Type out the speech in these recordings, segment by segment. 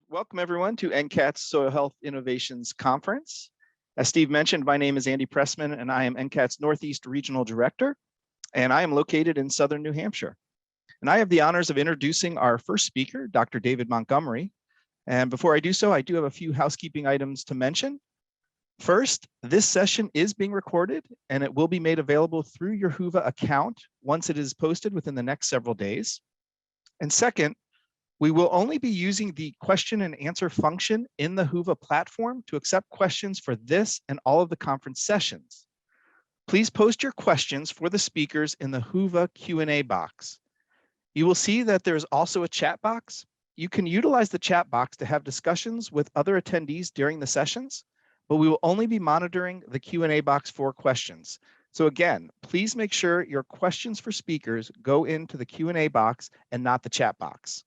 Welcome everyone to NCAT's Soil Health Innovations Conference. As Steve mentioned, my name is Andy Pressman and I am NCAT's Northeast Regional Director, and I am located in Southern New Hampshire. And I have the honors of introducing our first speaker, Dr. David Montgomery. And before I do so, I do have a few housekeeping items to mention. First, this session is being recorded and it will be made available through your Whova account once it is posted within the next several days. And second, we will only be using the question and answer function in the Whova platform to accept questions for this and all of the conference sessions. Please post your questions for the speakers in the Whova Q&A box. You will see that there's also a chat box. You can utilize the chat box to have discussions with other attendees during the sessions, but we will only be monitoring the Q&A box for questions. So again, please make sure your questions for speakers go into the Q&A box and not the chat box.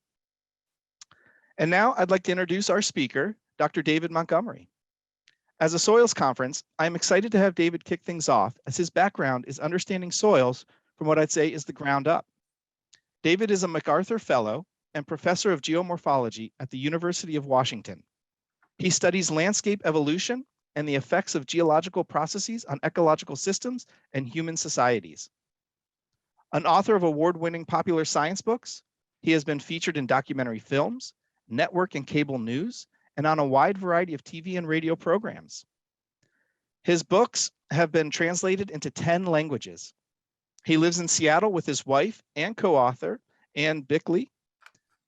And now I'd like to introduce our speaker, Dr. David Montgomery. As a soils conference, I'm excited to have David kick things off, as his background is understanding soils from what I'd say is the ground up. David is a MacArthur Fellow and Professor of Geomorphology at the University of Washington. He studies landscape evolution and the effects of geological processes on ecological systems and human societies. An author of award-winning popular science books, he has been featured in documentary films, network and cable news, and on a wide variety of TV and radio programs. His books have been translated into 10 languages. He lives in Seattle with his wife and co-author, Ann Bickley.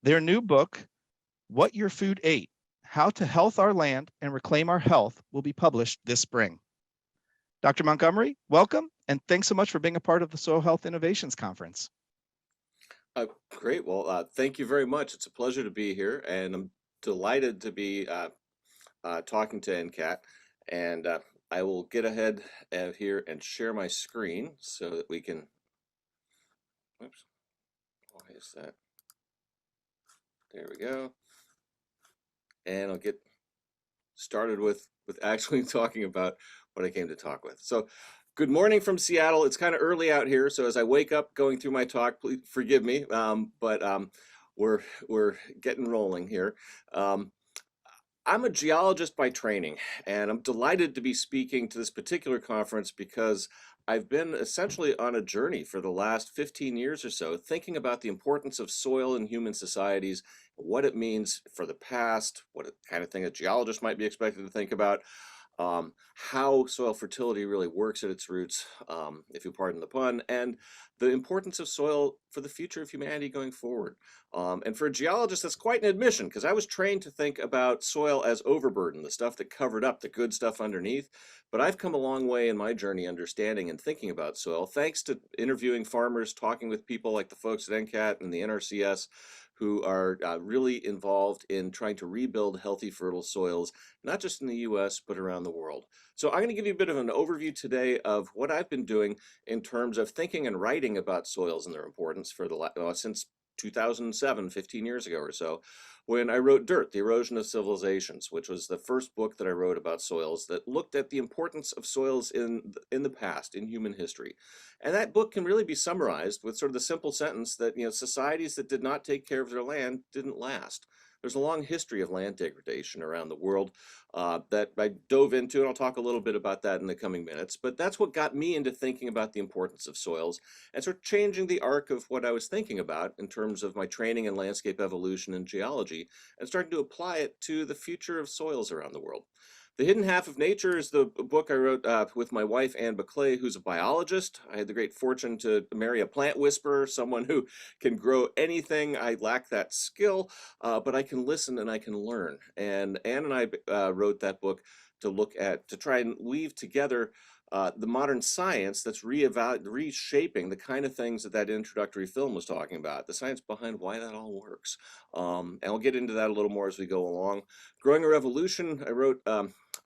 Their new book, What Your Food Ate, How to Health Our Land and Reclaim Our Health, will be published this spring. Dr. Montgomery, welcome, and thanks so much for being a part of the Soil Health Innovations Conference. Great. Well, thank you very much. It's a pleasure to be here, and I'm delighted to be talking to NCAT. And I will get ahead here and share my screen so that we can. Oops. Why is that? There we go. And I'll get started with actually talking about what I came to talk with. So, good morning from Seattle. It's kind of early out here, so as I wake up going through my talk, please forgive me, but we're getting rolling here. I'm a geologist by training, and I'm delighted to be speaking to this particular conference because I've been essentially on a journey for the last 15 years or so, thinking about the importance of soil in human societies, what it means for the past, what kind of thing a geologist might be expected to think about, how soil fertility really works at its roots, if you pardon the pun, and the importance of soil for the future of humanity going forward. And for a geologist, that's quite an admission, because I was trained to think about soil as overburden, the stuff that covered up the good stuff underneath. But I've come a long way in my journey understanding and thinking about soil, thanks to interviewing farmers, talking with people like the folks at NCAT and the NRCS, who are really involved in trying to rebuild healthy, fertile soils, not just in the US, but around the world. So I'm going to give you a bit of an overview today of what I've been doing in terms of thinking and writing about soils and their importance for since 2007, 15 years ago or so, when I wrote Dirt, The Erosion of Civilizations, which was the first book that I wrote about soils that looked at the importance of soils in the past, in human history. And that book can really be summarized with sort of the simple sentence that, societies that did not take care of their land didn't last. There's a long history of land degradation around the world that I dove into, and I'll talk a little bit about that in the coming minutes. But that's what got me into thinking about the importance of soils and sort of changing the arc of what I was thinking about in terms of my training in landscape evolution and geology, and starting to apply it to the future of soils around the world. The Hidden Half of Nature is the book I wrote with my wife, Ann Bickley, who's a biologist. I had the great fortune to marry a plant whisperer, someone who can grow anything. I lack that skill, but I can listen and I can learn. And Ann and I wrote that book to try and weave together the modern science that's reshaping the kind of things that introductory film was talking about, the science behind why that all works. And I'll get into that a little more as we go along. Growing a Revolution, I wrote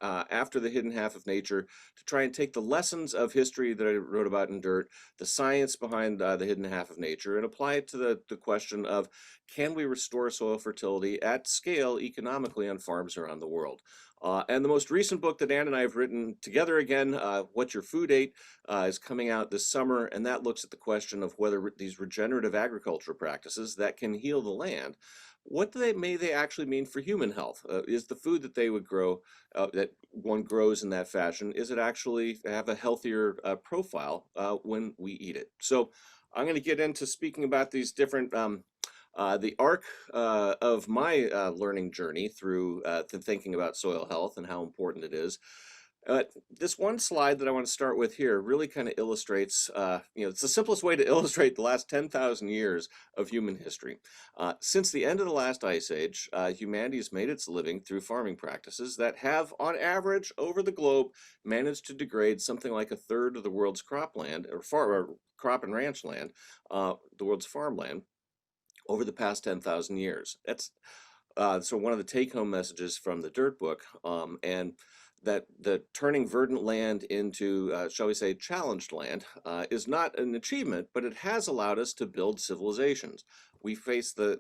after The Hidden Half of Nature to try and take the lessons of history that I wrote about in Dirt, the science behind The Hidden Half of Nature, and apply it to the question of, can we restore soil fertility at scale economically on farms around the world? And the most recent book that Ann and I have written together again, What Your Food Ate, is coming out this summer, and that looks at the question of whether these regenerative agriculture practices that can heal the land, what may they actually mean for human health? Is the food that they would grow, that one grows in that fashion, is it actually have a healthier profile when we eat it? So I'm going to get into speaking about these different the arc of my learning journey through to thinking about soil health and how important it is. This one slide that I want to start with here really kind of illustrates, it's the simplest way to illustrate the last 10,000 years of human history. Since the end of the last ice age, humanity has made its living through farming practices that have, on average, over the globe, managed to degrade something like a third of the world's cropland, or crop and ranch land, the world's farmland, over the past 10,000 years. That's so one of the take-home messages from the Dirt book, and that the turning verdant land into, shall we say, challenged land is not an achievement, but it has allowed us to build civilizations. We face a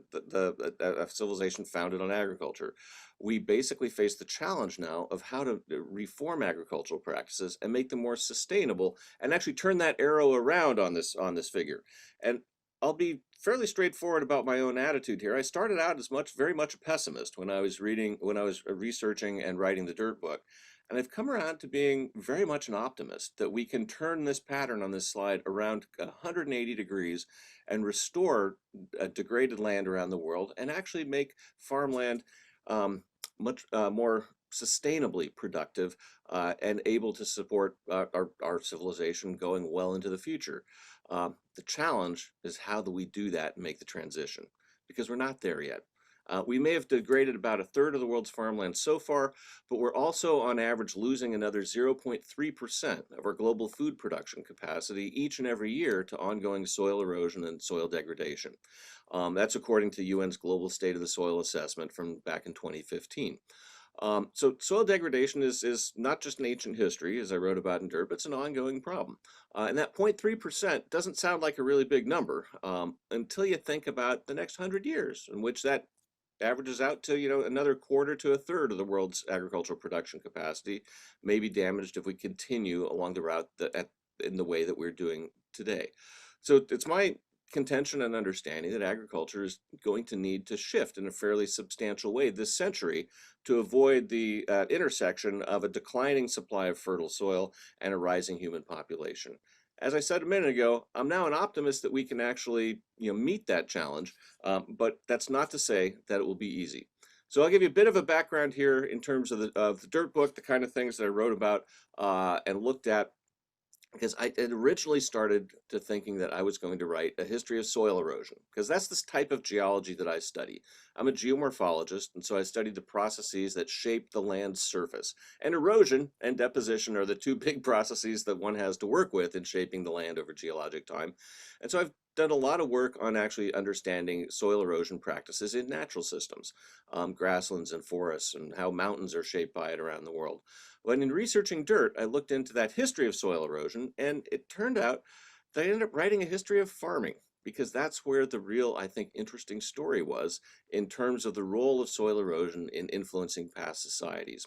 civilization founded on agriculture. We basically face the challenge now of how to reform agricultural practices and make them more sustainable, and actually turn that arrow around on this figure. And I'll be fairly straightforward about my own attitude here. I started out as very much a pessimist when I was researching and writing the Dirt book. And I've come around to being very much an optimist that we can turn this pattern on this slide around 180 degrees and restore degraded land around the world and actually make farmland much more sustainably productive and able to support our civilization going well into the future. The challenge is, how do we do that and make the transition? Because we're not there yet. We may have degraded about a third of the world's farmland so far, but we're also on average losing another 0.3% of our global food production capacity each and every year to ongoing soil erosion and soil degradation. That's according to UN's Global State of the Soil Assessment from back in 2015. So soil degradation is not just an ancient history, as I wrote about in Dirt, but it's an ongoing problem. And that 0.3% doesn't sound like a really big number until you think about the next 100 years, in which that averages out to, another quarter to a third of the world's agricultural production capacity may be damaged if we continue along the route in the way that we're doing today. So it's my contention and understanding that agriculture is going to need to shift in a fairly substantial way this century to avoid the intersection of a declining supply of fertile soil and a rising human population. As I said a minute ago, I'm now an optimist that we can actually meet that challenge, but that's not to say that it will be easy. So I'll give you a bit of a background here in terms of the Dirt book, the kind of things that I wrote about and looked at, because I had originally started to thinking that I was going to write a history of soil erosion, because that's this type of geology that I study. I'm a geomorphologist, and so I studied the processes that shape the land's surface. And erosion and deposition are the two big processes that one has to work with in shaping the land over geologic time. And so I've done a lot of work on actually understanding soil erosion practices in natural systems, grasslands and forests, and how mountains are shaped by it around the world. When in researching Dirt, I looked into that history of soil erosion, and it turned out that I ended up writing a history of farming, because that's where the real, I think, interesting story was in terms of the role of soil erosion in influencing past societies.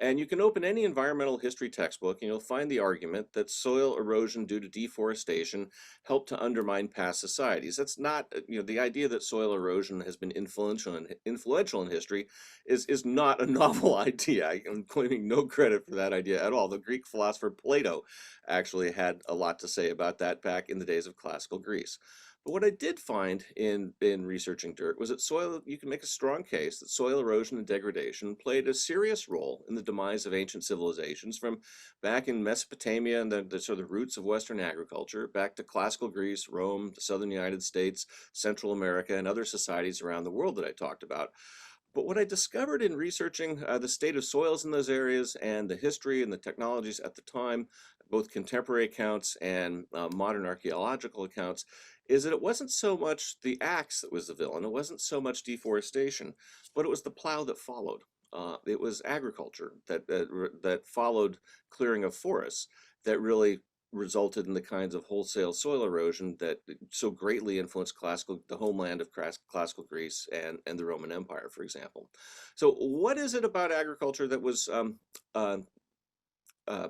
And you can open any environmental history textbook and you'll find the argument that soil erosion due to deforestation helped to undermine past societies. That's not, the idea that soil erosion has been influential in history is not a novel idea. I'm claiming no credit for that idea at all. The Greek philosopher Plato actually had a lot to say about that back in the days of classical Greece. But what I did find in researching Dirt was that you can make a strong case that soil erosion and degradation played a serious role in the demise of ancient civilizations from back in Mesopotamia and the sort of roots of Western agriculture, back to classical Greece, Rome, the southern United States, Central America, and other societies around the world that I talked about. But what I discovered in researching the state of soils in those areas and the history and the technologies at the time, both contemporary accounts and modern archaeological accounts, is that it wasn't so much the axe that was the villain, it wasn't so much deforestation, but it was the plow that followed. It was agriculture that followed clearing of forests that really resulted in the kinds of wholesale soil erosion that so greatly influenced the homeland of classical Greece and the Roman Empire, for example. So, what is it about agriculture that was uh, uh,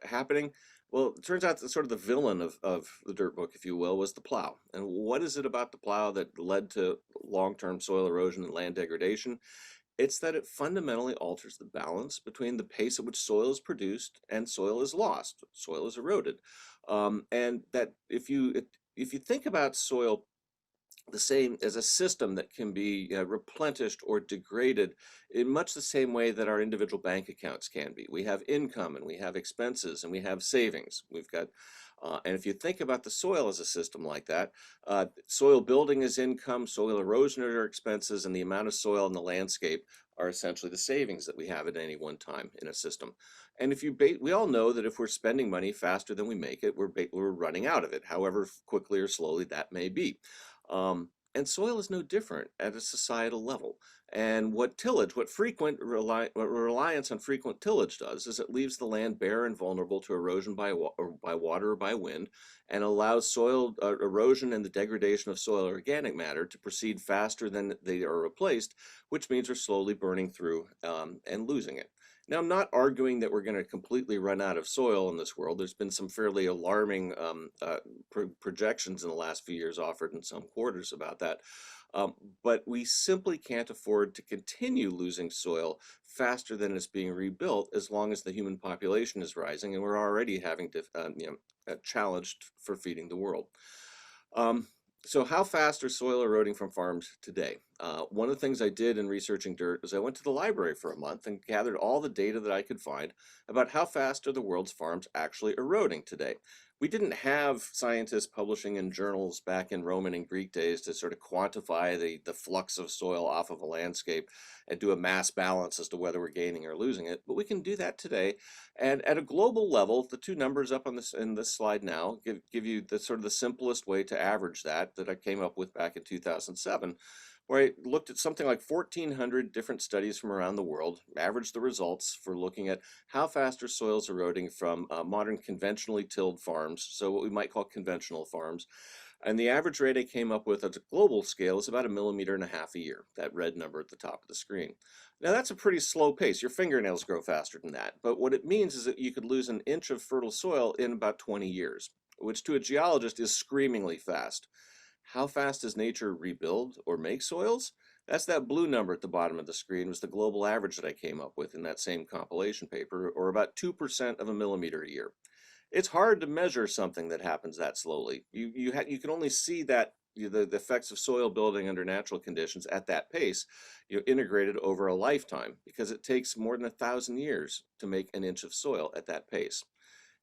happening? Well, it turns out that sort of the villain of the dirt book, if you will, was the plow. And what is it about the plow that led to long-term soil erosion and land degradation? It's that it fundamentally alters the balance between the pace at which soil is produced and soil is lost, soil is eroded. And that if you think about soil the same as a system that can be replenished or degraded in much the same way that our individual bank accounts can be. We have income and we have expenses and we have savings. And if you think about the soil as a system like that, soil building is income, soil erosion are expenses, and the amount of soil in the landscape are essentially the savings that we have at any one time in a system. And we all know that if we're spending money faster than we make it, we're running out of it, however quickly or slowly that may be. And soil is no different at a societal level. And what reliance on frequent tillage does is it leaves the land bare and vulnerable to erosion by water or by wind, and allows soil erosion and the degradation of soil organic matter to proceed faster than they are replaced, which means we're slowly burning through and losing it. Now, I'm not arguing that we're going to completely run out of soil in this world. There's been some fairly alarming projections in the last few years offered in some quarters about that. But we simply can't afford to continue losing soil faster than it's being rebuilt as long as the human population is rising, and we're already having challenged for feeding the world. Um, so how fast are soil eroding from farms today? One of the things I did in researching dirt is I went to the library for a month and gathered all the data that I could find about how fast are the world's farms actually eroding today. We didn't have scientists publishing in journals back in Roman and Greek days to sort of quantify the flux of soil off of a landscape and do a mass balance as to whether we're gaining or losing it, but we can do that today. And at a global level, the two numbers up on this in this slide now give you the sort of the simplest way to average that I came up with back in 2007, where I looked at something like 1,400 different studies from around the world, averaged the results for looking at how fast are soils eroding from modern conventionally tilled farms, so what we might call conventional farms. And the average rate I came up with at a global scale is about 1.5 millimeters a year, that red number at the top of the screen. Now that's a pretty slow pace. Your fingernails grow faster than that. But what it means is that you could lose an inch of fertile soil in about 20 years, which to a geologist is screamingly fast. How fast does nature rebuild or make soils? That's that blue number at the bottom of the screen was the global average that I came up with in that same compilation paper, or about 2% of a millimeter a year. It's hard to measure something that happens that slowly. You can only see that the effects of soil building under natural conditions at that pace, integrated over a lifetime, because it takes more than 1,000 years to make an inch of soil at that pace.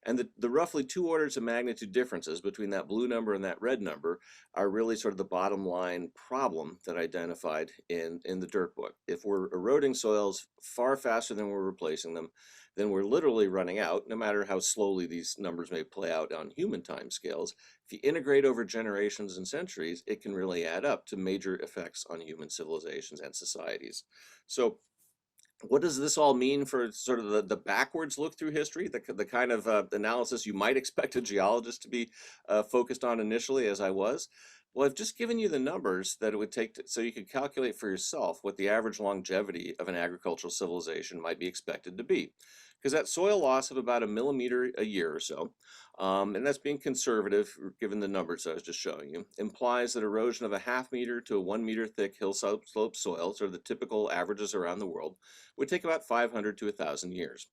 And the roughly 2 orders of magnitude differences between that blue number and that red number are really sort of the bottom line problem that I identified in the dirt book. If we're eroding soils far faster than we're replacing them, then we're literally running out, no matter how slowly these numbers may play out on human time scales. If you integrate over generations and centuries, it can really add up to major effects on human civilizations and societies. So what does this all mean for sort of the backwards look through history, the kind of analysis you might expect a geologist to be focused on initially, as I was? Well, I've just given you the numbers that it would take so you could calculate for yourself what the average longevity of an agricultural civilization might be expected to be. Because that soil loss of about 1 millimeter a year or so, and that's being conservative given the numbers I was just showing you, implies that erosion of a 0.5 meter to a 1 meter thick hill slope soil, sort of the typical averages around the world, would take about 500 to 1,000 years.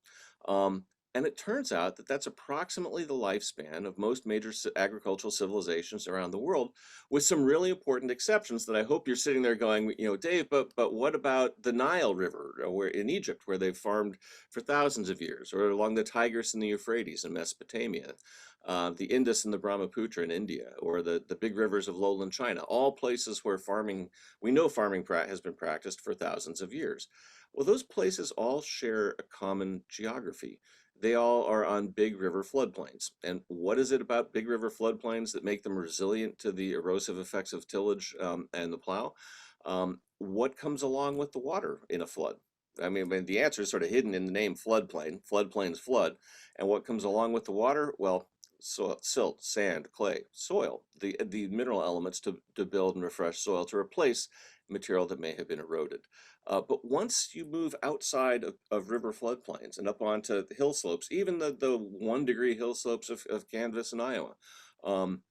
And it turns out that that's approximately the lifespan of most major agricultural civilizations around the world, with some really important exceptions that I hope you're sitting there going, Dave, but what about the Nile River, where in Egypt, where they've farmed for thousands of years, or along the Tigris and the Euphrates in Mesopotamia, the Indus and the Brahmaputra in India, or the big rivers of lowland China, all places where we know farming has been practiced for thousands of years. Well, those places all share a common geography. They all are on big river floodplains. And what is it about big river floodplains that make them resilient to the erosive effects of tillage and the plow? What comes along with the water in a flood? I mean, the answer is sort of hidden in the name floodplain. Floodplains flood. And what comes along with the water? Well, silt, sand, clay, soil, the mineral elements to build and refresh soil to replace material that may have been eroded. But once you move outside of river floodplains and up onto the hill slopes, even the 1 degree hill slopes of Kansas and Iowa, um,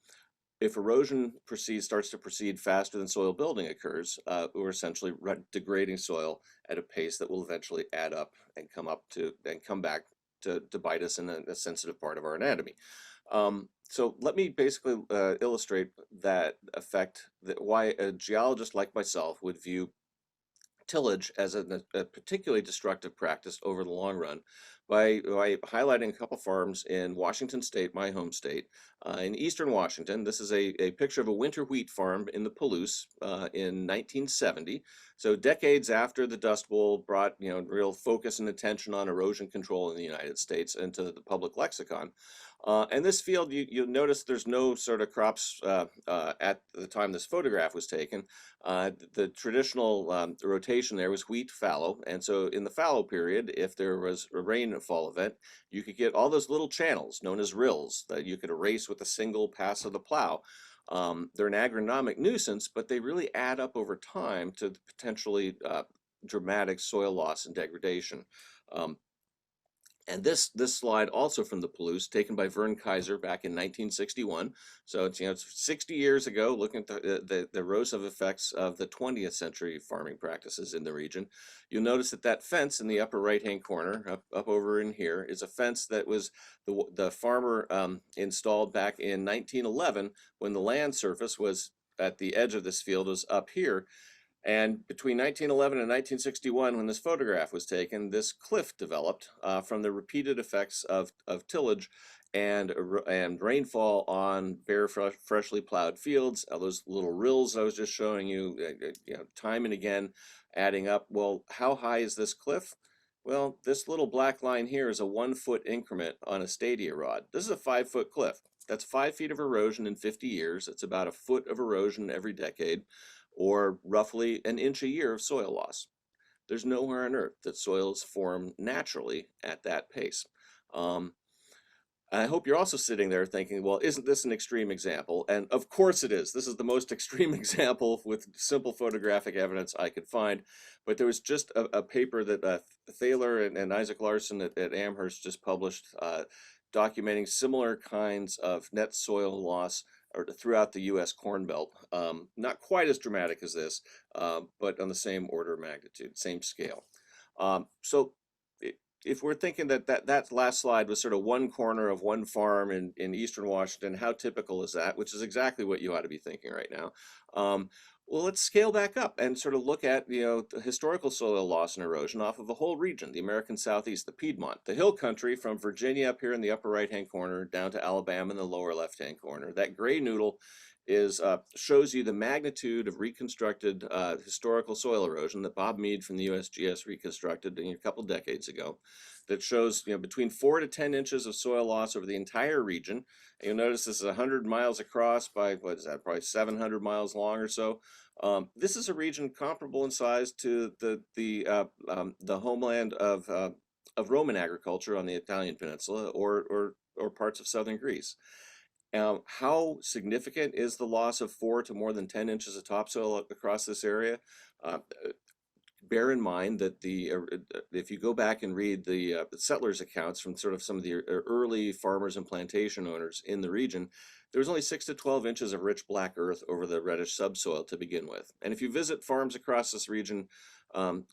if erosion starts to proceed faster than soil building occurs, we're essentially degrading soil at a pace that will eventually add up and come back to bite us in a sensitive part of our anatomy. So let me basically illustrate that effect, that why a geologist like myself would view tillage as a particularly destructive practice over the long run by highlighting a couple farms in Washington State, my home state, in eastern Washington. This is a picture of a winter wheat farm in the Palouse in 1970. So decades after the Dust Bowl brought real focus and attention on erosion control in the United States into the public lexicon. And this field, you'll notice there's no sort of crops at the time this photograph was taken. The traditional rotation there was wheat fallow. And so in the fallow period, if there was a rainfall event, you could get all those little channels known as rills that you could erase with a single pass of the plow. They're an agronomic nuisance, but they really add up over time to potentially dramatic soil loss and degradation. And this slide also from the Palouse, taken by Vern Kaiser back in 1961. So it's 60 years ago, looking at the erosive effects of the 20th century farming practices in the region. You'll notice that fence in the upper right-hand corner, up over in here, is a fence that was the farmer installed back in 1911 when the land surface was at the edge of this field was up here. And between 1911 and 1961, when this photograph was taken, this cliff developed from the repeated effects of tillage and rainfall on bare, freshly plowed fields. Those little rills I was just showing you, time and again, adding up. Well, how high is this cliff? Well, this little black line here is a 1-foot increment on a stadia rod. This is a 5-foot cliff. That's 5 feet of erosion in 50 years. It's about a foot of erosion every decade, or roughly an inch a year of soil loss. There's nowhere on earth that soils form naturally at that pace. I hope you're also sitting there thinking, well, isn't this an extreme example? And of course it is. This is the most extreme example with simple photographic evidence I could find. But there was just a paper that Thaler and Isaac Larson at Amherst just published documenting similar kinds of net soil loss throughout the U.S. Corn Belt. Not quite as dramatic as this, but on the same order of magnitude, same scale. So if we're thinking that last slide was sort of one corner of one farm in eastern Washington, how typical is that? Which is exactly what you ought to be thinking right now. Well, let's scale back up and sort of look at the historical soil loss and erosion off of the whole region, the American Southeast, the Piedmont, the hill country from Virginia up here in the upper right-hand corner down to Alabama in the lower left-hand corner. That gray noodle shows you the magnitude of reconstructed historical soil erosion that Bob Mead from the USGS reconstructed a couple decades ago. That shows between 4 to 10 inches of soil loss over the entire region. And you'll notice this is 100 miles across by, what is that, probably 700 miles long or so. This is a region comparable in size to the homeland of Roman agriculture on the Italian peninsula or parts of southern Greece. How significant is the loss of 4 to more than 10 inches of topsoil across this area? Bear in mind that if you go back and read the settlers' accounts from sort of some of the early farmers and plantation owners in the region, there was only 6 to 12 inches of rich black earth over the reddish subsoil to begin with. And if you visit farms across this region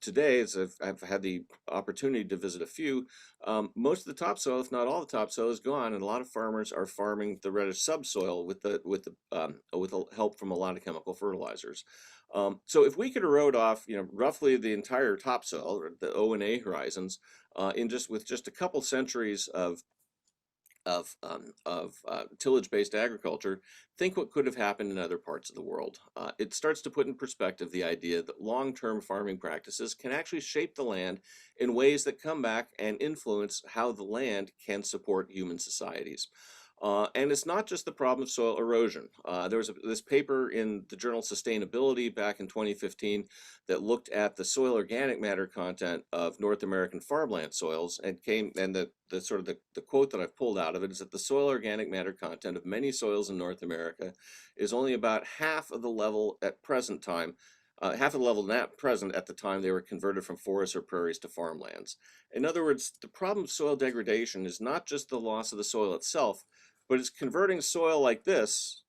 today, as I've had the opportunity to visit a few, most of the topsoil, if not all the topsoil, is gone, and a lot of farmers are farming the reddish subsoil with the help from a lot of chemical fertilizers. So if we could erode off, roughly the entire topsoil, or the O and A horizons, with just a couple centuries of tillage-based agriculture, think what could have happened in other parts of the world. It starts to put in perspective the idea that long-term farming practices can actually shape the land in ways that come back and influence how the land can support human societies. And it's not just the problem of soil erosion. There was this paper in the journal Sustainability back in 2015 that looked at the soil organic matter content of North American farmland soils and the sort of the quote that I've pulled out of it is that the soil organic matter content of many soils in North America is only about half of the level at present time, half of the level not present at the time they were converted from forests or prairies to farmlands. In other words, the problem of soil degradation is not just the loss of the soil itself, but it's converting soil like this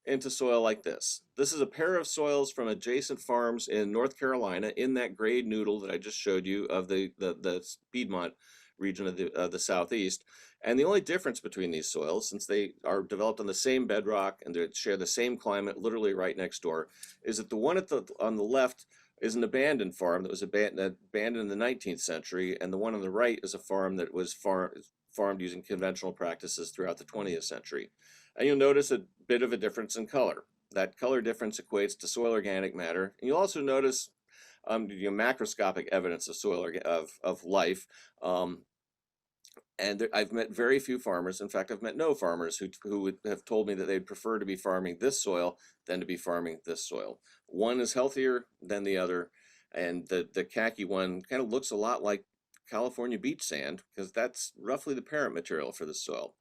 into soil like this. This is a pair of soils from adjacent farms in North Carolina in that grade noodle that I just showed you of the Piedmont region of the Southeast. And the only difference between these soils, since they are developed on the same bedrock and they share the same climate literally right next door, is that the one on the left is an abandoned farm that was abandoned in the 19th century, and the one on the right is a farm that was farmed using conventional practices throughout the 20th century. And you'll notice a bit of a difference in color. That color difference equates to soil organic matter. And you'll also notice macroscopic evidence of soil of life. And I've met very few farmers. In fact, I've met no farmers who would have told me that they'd prefer to be farming this soil than to be farming this soil. One is healthier than the other, and the khaki one kind of looks a lot like California beach sand because that's roughly the parent material for the soil.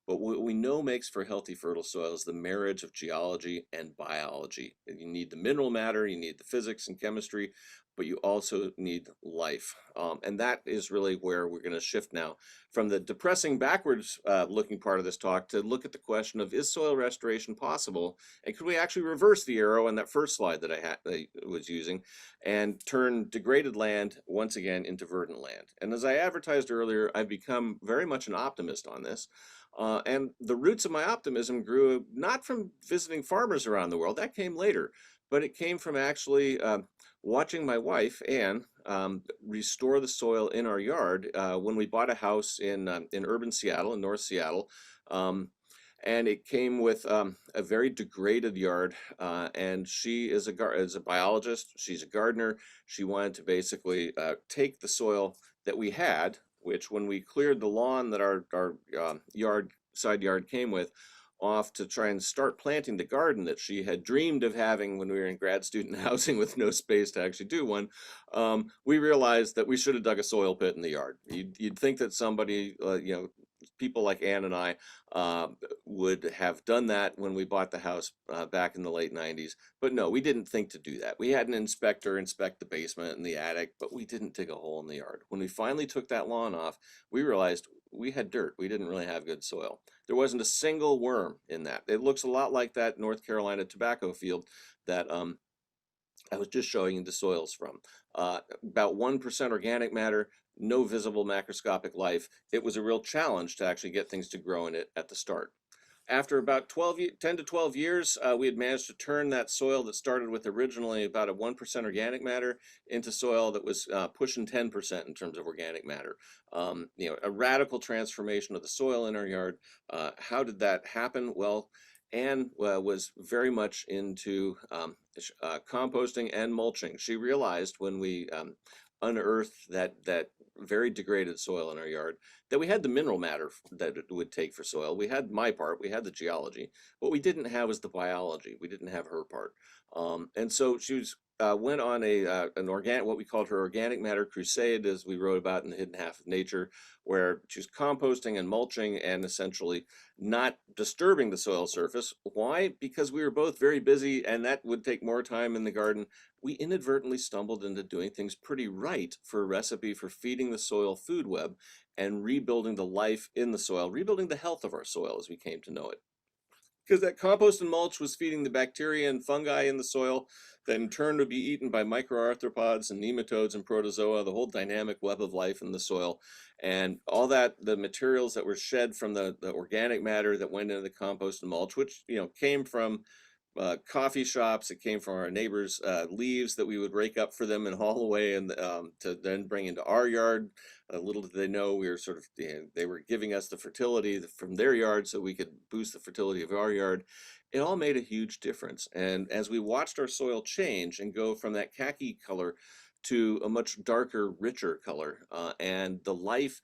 But what we know makes for healthy, fertile soil is the marriage of geology and biology. You need the mineral matter, you need the physics and chemistry, but you also need life. And that is really where we're going to shift now from the depressing backwards looking part of this talk to look at the question of, is soil restoration possible? And could we actually reverse the arrow in that first slide that I was using and turn degraded land once again into verdant land? And as I advertised earlier, I've become very much an optimist on this. And the roots of my optimism grew not from visiting farmers around the world, that came later, but it came from actually watching my wife, Anne, restore the soil in our yard when we bought a house in urban Seattle, in North Seattle. And it came with a very degraded yard. And she is a biologist, she's a gardener. She wanted to basically take the soil that we had, which when we cleared the lawn that our side yard came with, off to try and start planting the garden that she had dreamed of having when we were in grad student housing with no space to actually do one, we realized that we should have dug a soil pit in the yard. You'd think that somebody, people like Ann and I would have done that when we bought the house back in the late 90s. But no, we didn't think to do that. We had an inspector inspect the basement and the attic, but we didn't dig a hole in the yard. When we finally took that lawn off, we realized we had dirt. We didn't really have good soil. There wasn't a single worm in that. It looks a lot like that North Carolina tobacco field that I was just showing you the soils from. About 1% organic matter, no visible macroscopic life. It was a real challenge to actually get things to grow in it at the start. After about 10 to 12 years, we had managed to turn that soil that started with originally about a 1% organic matter into soil that was pushing 10% in terms of organic matter. A radical transformation of the soil in our yard. How did that happen? Well, Anne was very much into composting and mulching. She realized when we unearthed that very degraded soil in our yard that we had the mineral matter that it would take for soil. We had my part, we had the geology. What we didn't have was the biology. We didn't have her part. And so she went on what we called her organic matter crusade, as we wrote about in The Hidden Half of Nature, where she was composting and mulching and essentially not disturbing the soil surface. Why? Because we were both very busy and that would take more time in the garden. We inadvertently stumbled into doing things pretty right for a recipe for feeding the soil food web and rebuilding the life in the soil, rebuilding the health of our soil as we came to know it. Because that compost and mulch was feeding the bacteria and fungi in the soil that in turn would be eaten by microarthropods and nematodes and protozoa, the whole dynamic web of life in the soil. And all that, the materials that were shed from the organic matter that went into the compost and mulch, which came from coffee shops, it came from our neighbors' leaves that we would rake up for them and haul away and to then bring into our yard. Little did they know we were sort of, they were giving us the fertility from their yard so we could boost the fertility of our yard. It all made a huge difference. And as we watched our soil change and go from that khaki color to a much darker, richer color, and the life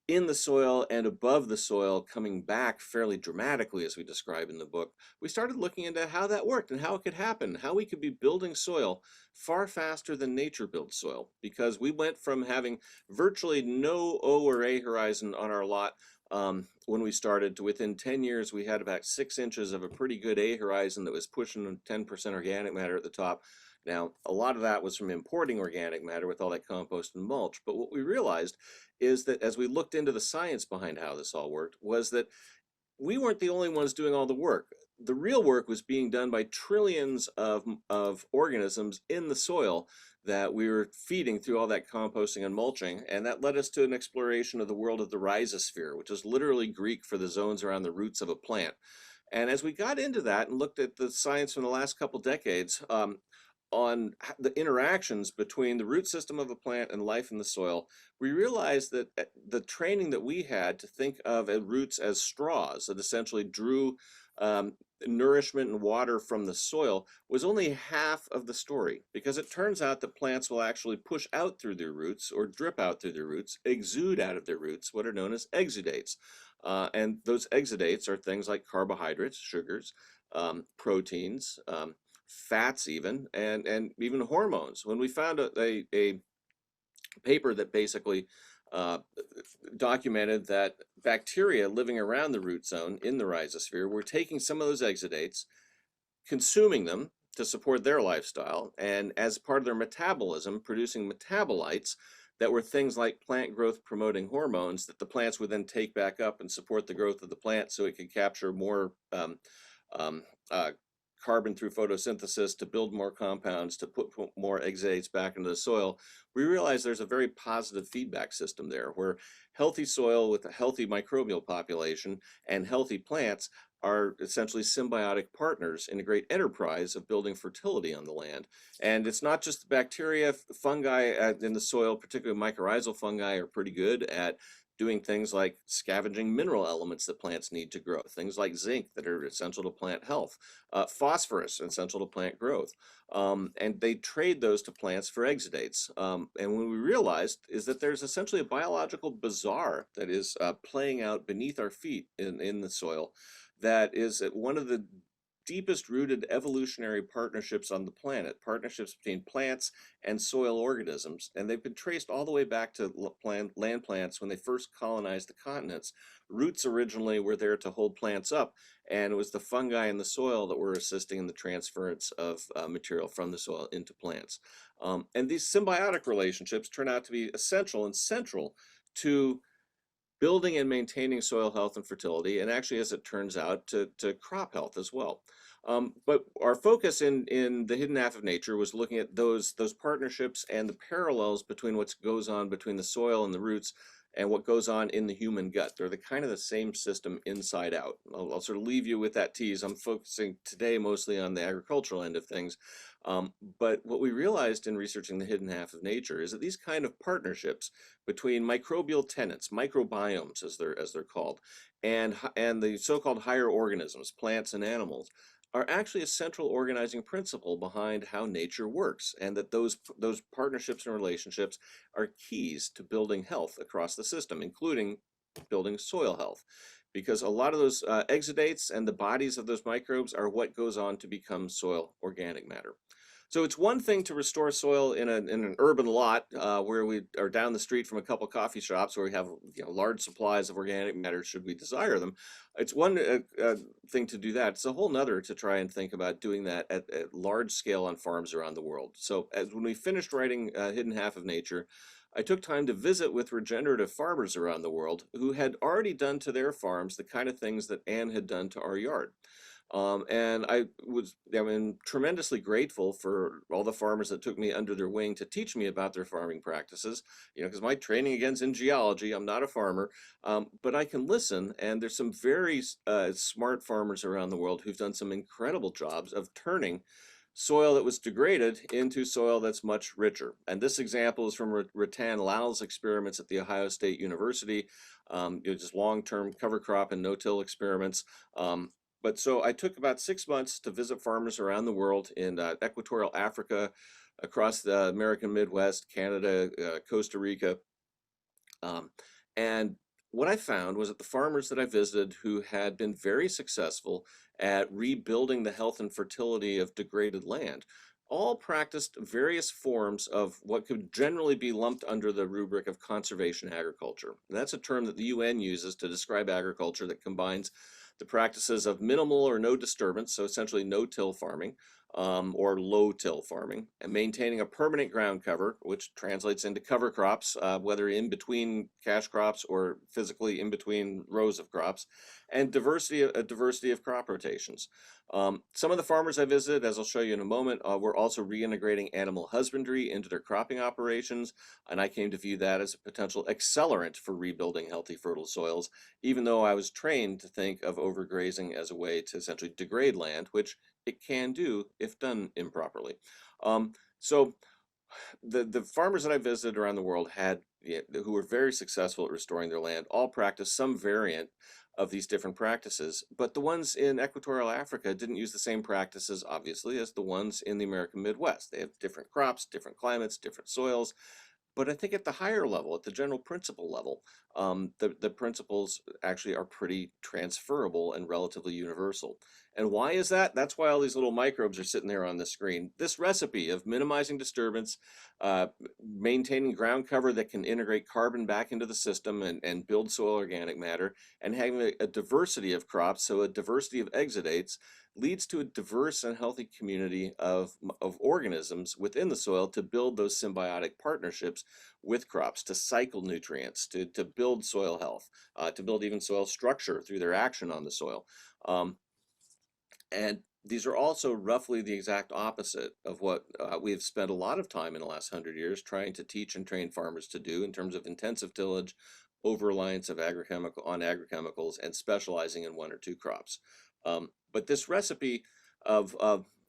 in the soil and above the soil coming back fairly dramatically, as we describe in the book, we started looking into how that worked and how it could happen, how we could be building soil far faster than nature builds soil, because we went from having virtually no O or A horizon on our lot when we started to within 10 years, we had about 6 inches of a pretty good A horizon that was pushing 10% organic matter at the top. Now, a lot of that was from importing organic matter with all that compost and mulch. But what we realized is that as we looked into the science behind how this all worked, was that we weren't the only ones doing all the work. The real work was being done by trillions of organisms in the soil that we were feeding through all that composting and mulching. And that led us to an exploration of the world of the rhizosphere, which is literally Greek for the zones around the roots of a plant. And as we got into that and looked at the science from the last couple decades, on the interactions between the root system of a plant and life in the soil, we realized that the training that we had to think of roots as straws that essentially drew nourishment and water from the soil was only half of the story, because it turns out that plants will actually push out through their roots or drip out through their roots, exude out of their roots, what are known as exudates. And those exudates are things like carbohydrates, sugars, proteins, fats even, and even hormones. When we found a paper that basically uh, documented that bacteria living around the root zone in the rhizosphere were taking some of those exudates, consuming them to support their lifestyle, and as part of their metabolism, producing metabolites that were things like plant growth promoting hormones that the plants would then take back up and support the growth of the plant so it could capture more um, uh, carbon through photosynthesis to build more compounds, to put more exudates back into the soil. We realize there's a very positive feedback system there where healthy soil with a healthy microbial population and healthy plants are essentially symbiotic partners in a great enterprise of building fertility on the land. And it's not just the bacteria, fungi in the soil, particularly mycorrhizal fungi, are pretty good at doing things like scavenging mineral elements that plants need to grow, things like zinc that are essential to plant health, phosphorus essential to plant growth. And they trade those to plants for exudates. And what we realized is that there's essentially a biological bazaar that is playing out beneath our feet in the soil that is one of the deepest rooted evolutionary partnerships on the planet, partnerships between plants and soil organisms. And they've been traced all the way back to land plants when they first colonized the continents. Roots originally were there to hold plants up, and it was the fungi in the soil that were assisting in the transference of material from the soil into plants. And these symbiotic relationships turn out to be essential and central to building and maintaining soil health and fertility, and actually, as it turns out, to crop health as well. But our focus in the hidden half of nature was looking at those partnerships and the parallels between what goes on between the soil and the roots and what goes on in the human gut. They're the kind of the same system inside out. I'll sort of leave you with that tease. I'm focusing today mostly on the agricultural end of things. But what we realized in researching the hidden half of nature is that these kind of partnerships between microbial tenants, microbiomes as they're called, and the so-called higher organisms, plants and animals, are actually a central organizing principle behind how nature works, and that those partnerships and relationships are keys to building health across the system, including building soil health. Because a lot of those exudates and the bodies of those microbes are what goes on to become soil organic matter. So it's one thing to restore soil in an urban lot where we are down the street from a couple coffee shops where we have large supplies of organic matter should we desire them. It's one thing to do that. It's a whole nother to try and think about doing that at large scale on farms around the world. So when we finished writing Hidden Half of Nature, I took time to visit with regenerative farmers around the world who had already done to their farms the kind of things that Anne had done to our yard. And I'm tremendously grateful for all the farmers that took me under their wing to teach me about their farming practices, because my training again's in geology. I'm not a farmer, but I can listen. And there's some very smart farmers around the world who've done some incredible jobs of turning soil that was degraded into soil that's much richer. And this example is from Ratan Lal's experiments at the Ohio State University, just long-term cover crop and no-till experiments. But so I took about 6 months to visit farmers around the world in equatorial Africa, across the American Midwest, Canada, Costa Rica. Um, and what I found was that the farmers that I visited who had been very successful at rebuilding the health and fertility of degraded land all practiced various forms of what could generally be lumped under the rubric of conservation agriculture. And that's a term that the UN uses to describe agriculture that combines the practices of minimal or no disturbance, so essentially no-till farming, or low-till farming, and maintaining a permanent ground cover, which translates into cover crops, whether in between cash crops or physically in between rows of crops, and a diversity of crop rotations. Some of the farmers I visited, as I'll show you in a moment, were also reintegrating animal husbandry into their cropping operations, and I came to view that as a potential accelerant for rebuilding healthy, fertile soils, even though I was trained to think of overgrazing as a way to essentially degrade land, which it can do if done improperly. So the farmers that I visited around the world who were very successful at restoring their land all practiced some variant of these different practices, but the ones in equatorial Africa didn't use the same practices, obviously, as the ones in the American Midwest. They have different crops, different climates, different soils, but I think at the higher level, at the general principle level, the principles actually are pretty transferable and relatively universal. And why is that? That's why all these little microbes are sitting there on the screen. This recipe of minimizing disturbance, uh, maintaining ground cover that can integrate carbon back into the system and build soil organic matter, and having a diversity of crops, so a diversity of exudates, leads to a diverse and healthy community of organisms within the soil to build those symbiotic partnerships with crops, to cycle nutrients, to build soil health, to build even soil structure through their action on the soil. Um, and these are also roughly the exact opposite of what we've spent a lot of time in the last 100 years trying to teach and train farmers to do in terms of intensive tillage, over-reliance of on agrochemicals, and specializing in one or two crops. But this recipe of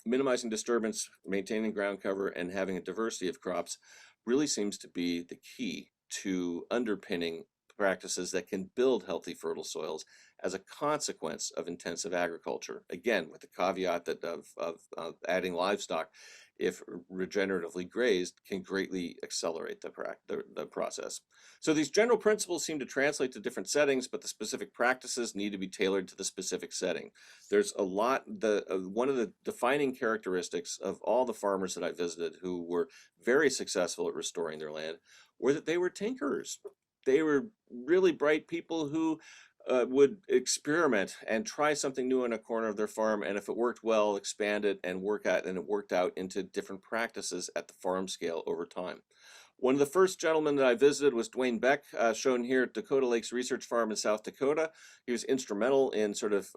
minimizing disturbance, maintaining ground cover, and having a diversity of crops really seems to be the key to underpinning practices that can build healthy, fertile soils as a consequence of intensive agriculture. Again, with the caveat that of adding livestock, if regeneratively grazed, can greatly accelerate the process. So these general principles seem to translate to different settings, but the specific practices need to be tailored to the specific setting. There's a lot, one of the defining characteristics of all the farmers that I visited who were very successful at restoring their land were that they were tinkerers. They were really bright people who would experiment and try something new in a corner of their farm, and if it worked well, expand it and it worked out into different practices at the farm scale over time. One of the first gentlemen that I visited was Dwayne Beck, shown here at Dakota Lakes Research Farm in South Dakota. He was instrumental in sort of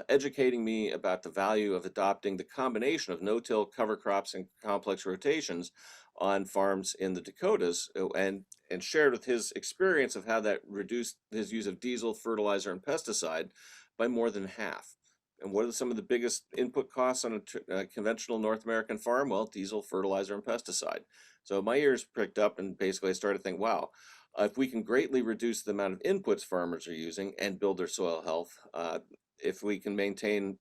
educating me about the value of adopting the combination of no-till cover crops and complex rotations on farms in the Dakotas, and shared with his experience of how that reduced his use of diesel, fertilizer, and pesticide by more than half. And what are some of the biggest input costs on a conventional North American farm? Well, diesel, fertilizer, and pesticide. So my ears pricked up, and basically I started to think, wow, if we can greatly reduce the amount of inputs farmers are using and build their soil health, if we can maintain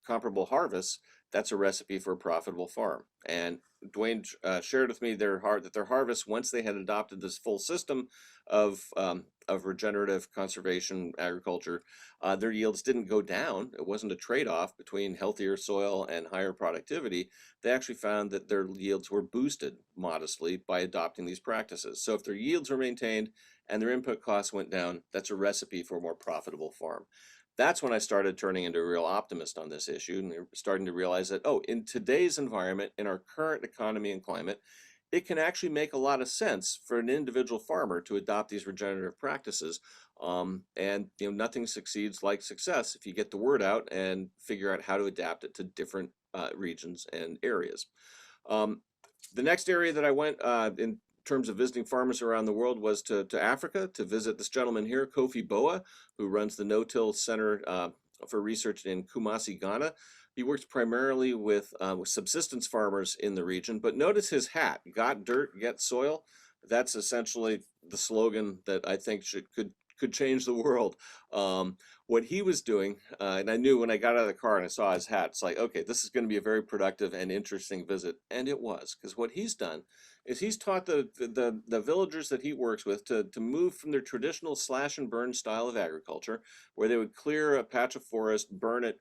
comparable harvests, that's a recipe for a profitable farm. And Dwayne shared with me that their harvests, once they had adopted this full system of regenerative conservation agriculture, their yields didn't go down. It wasn't a trade-off between healthier soil and higher productivity. They actually found that their yields were boosted modestly by adopting these practices. So if their yields were maintained and their input costs went down, that's a recipe for a more profitable farm. That's when I started turning into a real optimist on this issue, and starting to realize that, oh, in today's environment, in our current economy and climate, it can actually make a lot of sense for an individual farmer to adopt these regenerative practices. And nothing succeeds like success if you get the word out and figure out how to adapt it to different regions and areas. Um, the next area that I went in terms of visiting farmers around the world was to Africa to visit this gentleman here, Kofi Boa, who runs the No-Till Center for Research in Kumasi, Ghana. He works primarily with subsistence farmers in the region, but notice his hat, got dirt, get soil. That's essentially the slogan that I think could could change the world. What he was doing, and I knew when I got out of the car and I saw his hat, it's like, okay, this is going to be a very productive and interesting visit. And it was, because what he's done is he's taught the villagers that he works with to move from their traditional slash and burn style of agriculture, where they would clear a patch of forest, burn it,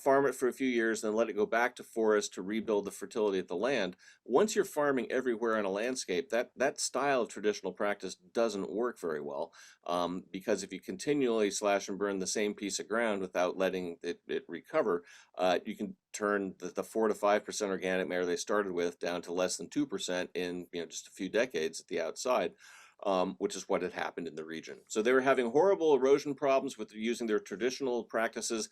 farm it for a few years, then let it go back to forest to rebuild the fertility of the land. Once you're farming everywhere in a landscape, that style of traditional practice doesn't work very well, because if you continually slash and burn the same piece of ground without letting it recover, you can turn the 4 to 5% organic matter they started with down to less than 2% in just a few decades at the outside. Which is what had happened in the region. So they were having horrible erosion problems with using their traditional practices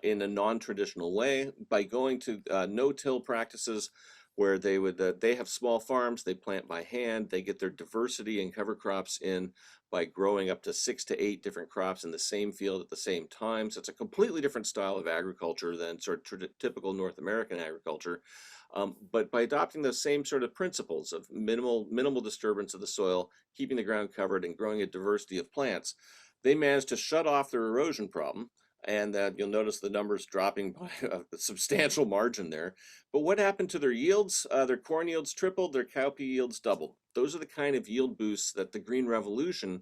in a non-traditional way by going to no-till practices, where they have small farms, they plant by hand, they get their diversity and cover crops in by growing up to 6 to 8 different crops in the same field at the same time. So it's a completely different style of agriculture than sort of typical North American agriculture. But by adopting those same sort of principles of minimal disturbance of the soil, keeping the ground covered, and growing a diversity of plants, they managed to shut off their erosion problem. And you'll notice the numbers dropping by a substantial margin there. But what happened to their yields? Their corn yields tripled, their cowpea yields doubled. Those are the kind of yield boosts that the Green Revolution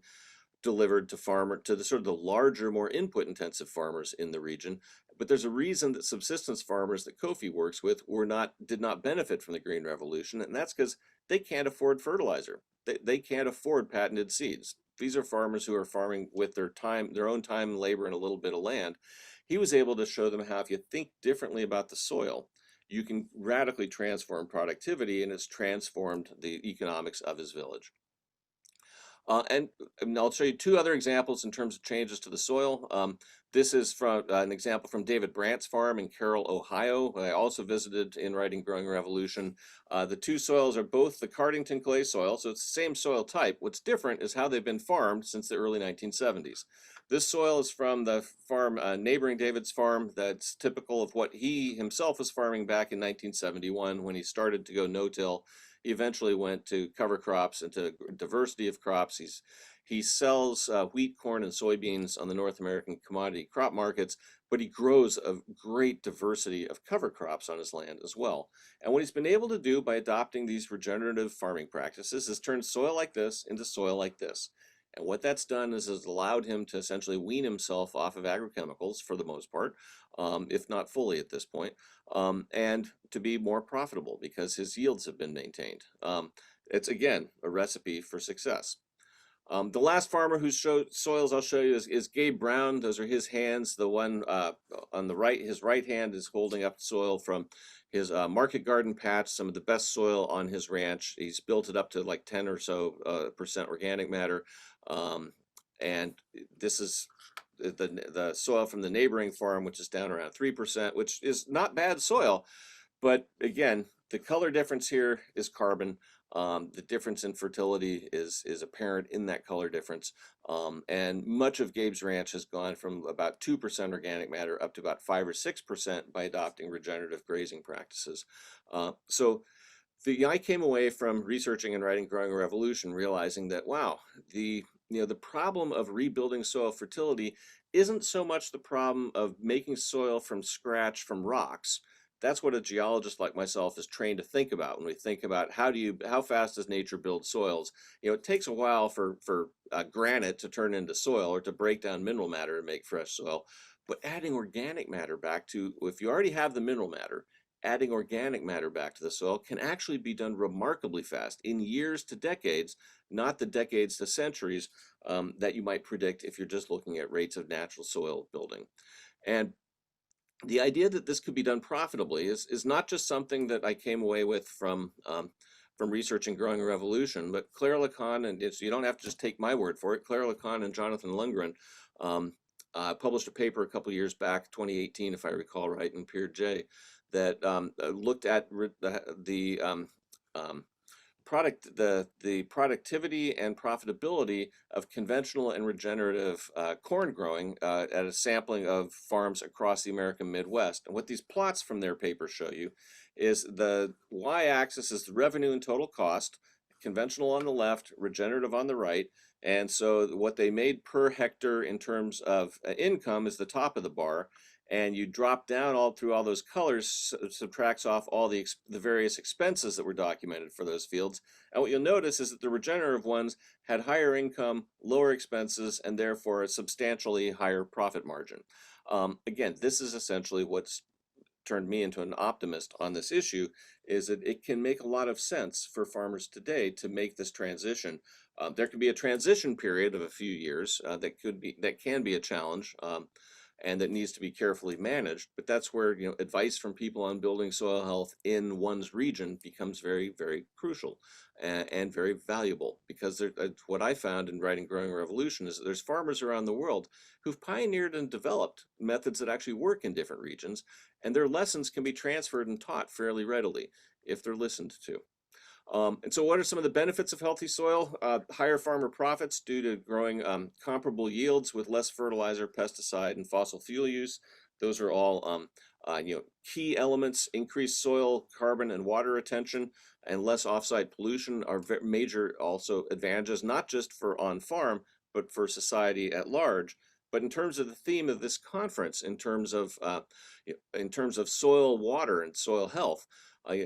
delivered to the sort of the larger, more input intensive farmers in the region. But there's a reason that subsistence farmers that Kofi works with did not benefit from the Green Revolution, and that's because they can't afford fertilizer. They can't afford patented seeds. These are farmers who are farming with their own time and labor and a little bit of land. He was able to show them how, if you think differently about the soil, you can radically transform productivity, and it's transformed the economics of his village. And I'll show you 2 other examples in terms of changes to the soil. This is from an example from David Brandt's farm in Carroll, Ohio. I also visited in writing Growing Revolution. The 2 soils are both the Cardington clay soil, so it's the same soil type. What's different is how they've been farmed since the early 1970s. This soil is from the farm neighboring David's farm that's typical of what he himself was farming back in 1971 when he started to go no-till. He eventually went to cover crops and to diversity of crops. He sells wheat, corn, and soybeans on the North American commodity crop markets, but he grows a great diversity of cover crops on his land as well. And what he's been able to do by adopting these regenerative farming practices is turn soil like this into soil like this. And what that's done is has allowed him to essentially wean himself off of agrochemicals for the most part, if not fully at this point, and to be more profitable because his yields have been maintained. It's, again, a recipe for success. The last farmer whose soils I'll show you is Gabe Brown. Those are his hands. The one on the right, his right hand is holding up soil from his market garden patch, some of the best soil on his ranch. He's built it up to like 10 or so percent organic matter. And this is the soil from the neighboring farm, which is down around 3%, which is not bad soil. But again, the color difference here is carbon. The difference in fertility is apparent in that color difference. And much of Gabe's ranch has gone from about 2% organic matter up to about 5 or 6% by adopting regenerative grazing practices. So I came away from researching and writing Growing Revolution realizing that, wow, the problem of rebuilding soil fertility isn't so much the problem of making soil from scratch from rocks. That's what a geologist like myself is trained to think about when we think about how fast does nature build soils. It takes a while for granite to turn into soil or to break down mineral matter to make fresh soil. But adding organic matter if you already have the mineral matter, adding organic matter back to the soil can actually be done remarkably fast, in years to decades, not the decades to centuries that you might predict if you're just looking at rates of natural soil building. And the idea that this could be done profitably is not just something that I came away with from researching Growing Revolution, but Claire Lacan, and you don't have to just take my word for it, Claire Lacan and Jonathan Lundgren published a paper a couple years back, 2018, if I recall right, in Peer J, that looked at the productivity and profitability of conventional and regenerative corn growing at a sampling of farms across the American Midwest. And what these plots from their paper show you is the y-axis is the revenue and total cost, conventional on the left, regenerative on the right. And so what they made per hectare in terms of income is the top of the bar. And you drop down all through all those colors, subtracts off all the various expenses that were documented for those fields. And what you'll notice is that the regenerative ones had higher income, lower expenses, and therefore a substantially higher profit margin. Again, this is essentially what's turned me into an optimist on this issue, is that it can make a lot of sense for farmers today to make this transition. There could be a transition period of a few years that can be a challenge, and that needs to be carefully managed. But that's where advice from people on building soil health in one's region becomes very, very crucial and very valuable, because what I found in writing Growing Revolution is that there's farmers around the world who've pioneered and developed methods that actually work in different regions, and their lessons can be transferred and taught fairly readily if they're listened to. And so what are some of the benefits of healthy soil? Higher farmer profits due to growing comparable yields with less fertilizer, pesticide, and fossil fuel use. Those are all key elements. Increased soil, carbon, and water retention, and less offsite pollution are major also advantages, not just for on-farm, but for society at large. But in terms of the theme of this conference, in terms of soil, water, and soil health,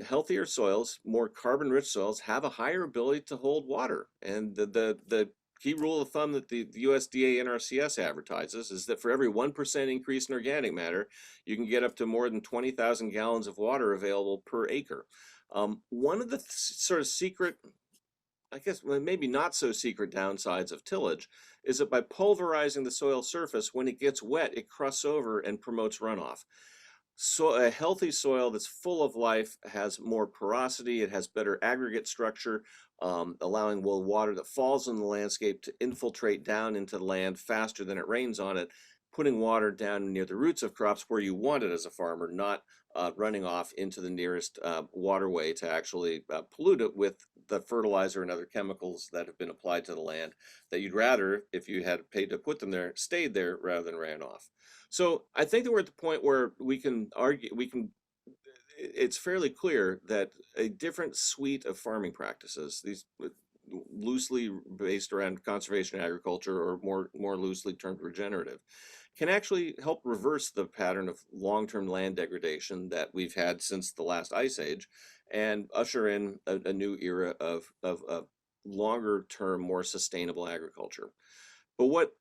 healthier soils, more carbon-rich soils, have a higher ability to hold water. And the key rule of thumb that the USDA NRCS advertises is that for every 1% increase in organic matter, you can get up to more than 20,000 gallons of water available per acre. One of the sort of secret, I guess maybe not so secret downsides of tillage is that by pulverizing the soil surface, when it gets wet, it crusts over and promotes runoff. So a healthy soil that's full of life has more porosity, it has better aggregate structure, allowing water that falls in the landscape to infiltrate down into the land faster than it rains on it, putting water down near the roots of crops where you want it as a farmer, not running off into the nearest waterway to actually pollute it with the fertilizer and other chemicals that have been applied to the land that you'd rather, if you had paid to put them there, stayed there rather than ran off. So I think that we're at the point where we can argue, it's fairly clear that a different suite of farming practices, these loosely based around conservation agriculture or more loosely termed regenerative, can actually help reverse the pattern of long-term land degradation that we've had since the last ice age and usher in a new era of longer-term, more sustainable agriculture. But what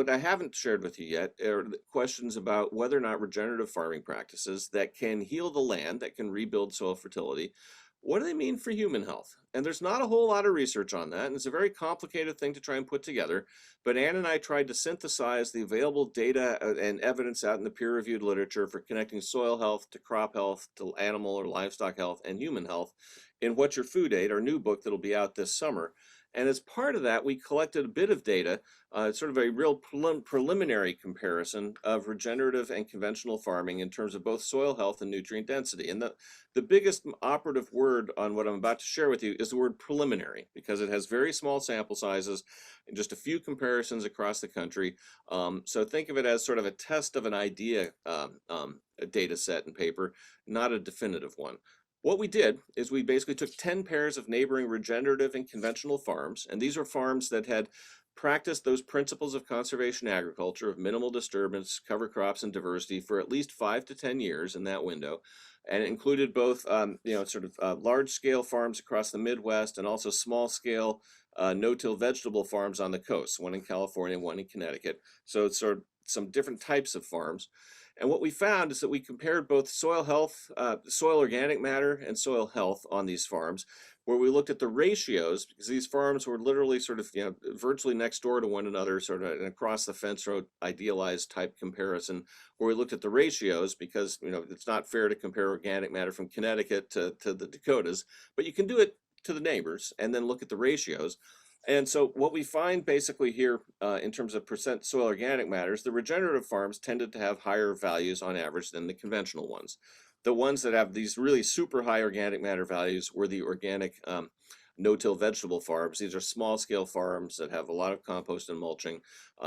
I haven't shared with you yet are questions about whether or not regenerative farming practices that can heal the land, that can rebuild soil fertility, what do they mean for human health? And there's not a whole lot of research on that, and it's a very complicated thing to try and put together. But Ann and I tried to synthesize the available data and evidence out in the peer-reviewed literature for connecting soil health to crop health, to animal or livestock health, and human health in What's Your Food Aid, our new book that'll be out this summer. And as part of that, we collected a bit of data, sort of a real preliminary comparison of regenerative and conventional farming in terms of both soil health and nutrient density. And the biggest operative word on what I'm about to share with you is the word preliminary, because it has very small sample sizes and just a few comparisons across the country. So think of it as sort of a test of an idea data set and paper, not a definitive one. What we did is we basically took 10 pairs of neighboring regenerative and conventional farms, and these are farms that had practiced those principles of conservation agriculture of minimal disturbance, cover crops, and diversity for at least 5 to 10 years in that window. And it included both, large-scale farms across the Midwest and also small-scale no-till vegetable farms on the coast, one in California, one in Connecticut. So it's sort of some different types of farms. And what we found is that we compared both soil health, soil organic matter, and soil health on these farms, where we looked at the ratios, because these farms were literally sort of, virtually next door to one another, sort of an across the fence road idealized type comparison, where we looked at the ratios, because, it's not fair to compare organic matter from Connecticut to the Dakotas, but you can do it to the neighbors and then look at the ratios. And so what we find basically here in terms of percent soil organic matters, the regenerative farms tended to have higher values on average than the conventional ones. The ones that have these really super high organic matter values were the organic no-till vegetable farms. These are small-scale farms that have a lot of compost and mulching.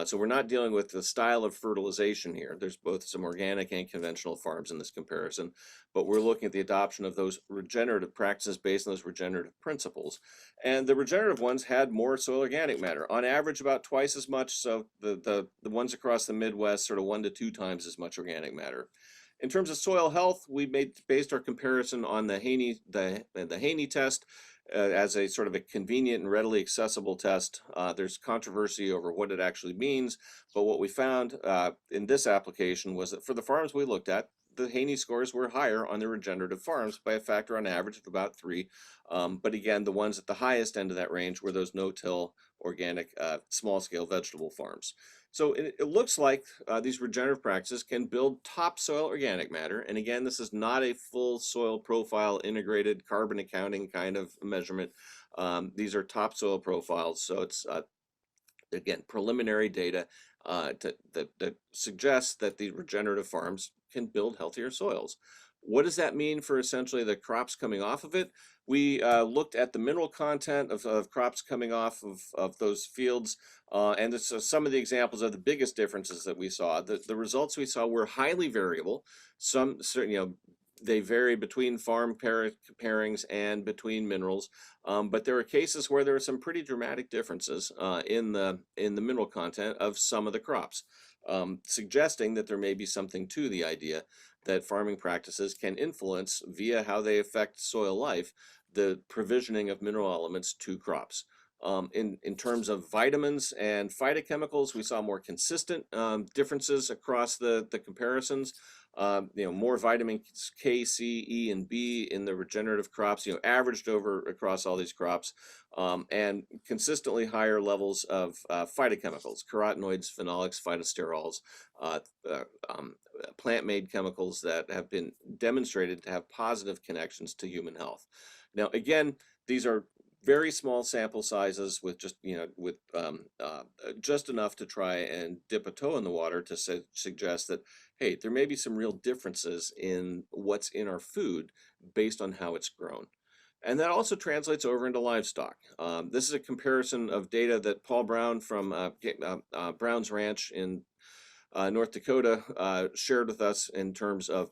So we're not dealing with the style of fertilization here. There's both some organic and conventional farms in this comparison, but we're looking at the adoption of those regenerative practices based on those regenerative principles. And the regenerative ones had more soil organic matter, on average about twice as much. So the ones across the Midwest, sort of 1 to 2 times as much organic matter. In terms of soil health, we based our comparison on the Haney test as a sort of a convenient and readily accessible test. There's controversy over what it actually means, but what we found in this application was that for the farms we looked at, the Haney scores were higher on the regenerative farms by a factor on average of about 3. But again, the ones at the highest end of that range were those no-till organic small-scale vegetable farms. So it looks like these regenerative practices can build topsoil organic matter. And again, this is not a full soil profile integrated carbon accounting kind of measurement. These are topsoil profiles. So it's, again, preliminary data that suggests that the regenerative farms can build healthier soils. What does that mean for essentially the crops coming off of it? We looked at the mineral content of crops coming off of those fields, and this is some of the examples of the biggest differences that we saw. The results we saw were highly variable. Some, they vary between farm pairings and between minerals, but there are cases where there are some pretty dramatic differences in the mineral content of some of the crops, suggesting that there may be something to the idea that farming practices can influence via how they affect soil life, the provisioning of mineral elements to crops. In terms of vitamins and phytochemicals, we saw more consistent differences across the comparisons. More vitamin K, C, E, and B in the regenerative crops, averaged over across all these crops, and consistently higher levels of phytochemicals, carotenoids, phenolics, phytosterols, plant-made chemicals that have been demonstrated to have positive connections to human health. Now, again, these are very small sample sizes with just just enough to try and dip a toe in the water to suggest that, hey, there may be some real differences in what's in our food based on how it's grown. And that also translates over into livestock. This is a comparison of data that Paul Brown from Brown's Ranch in North Dakota shared with us in terms of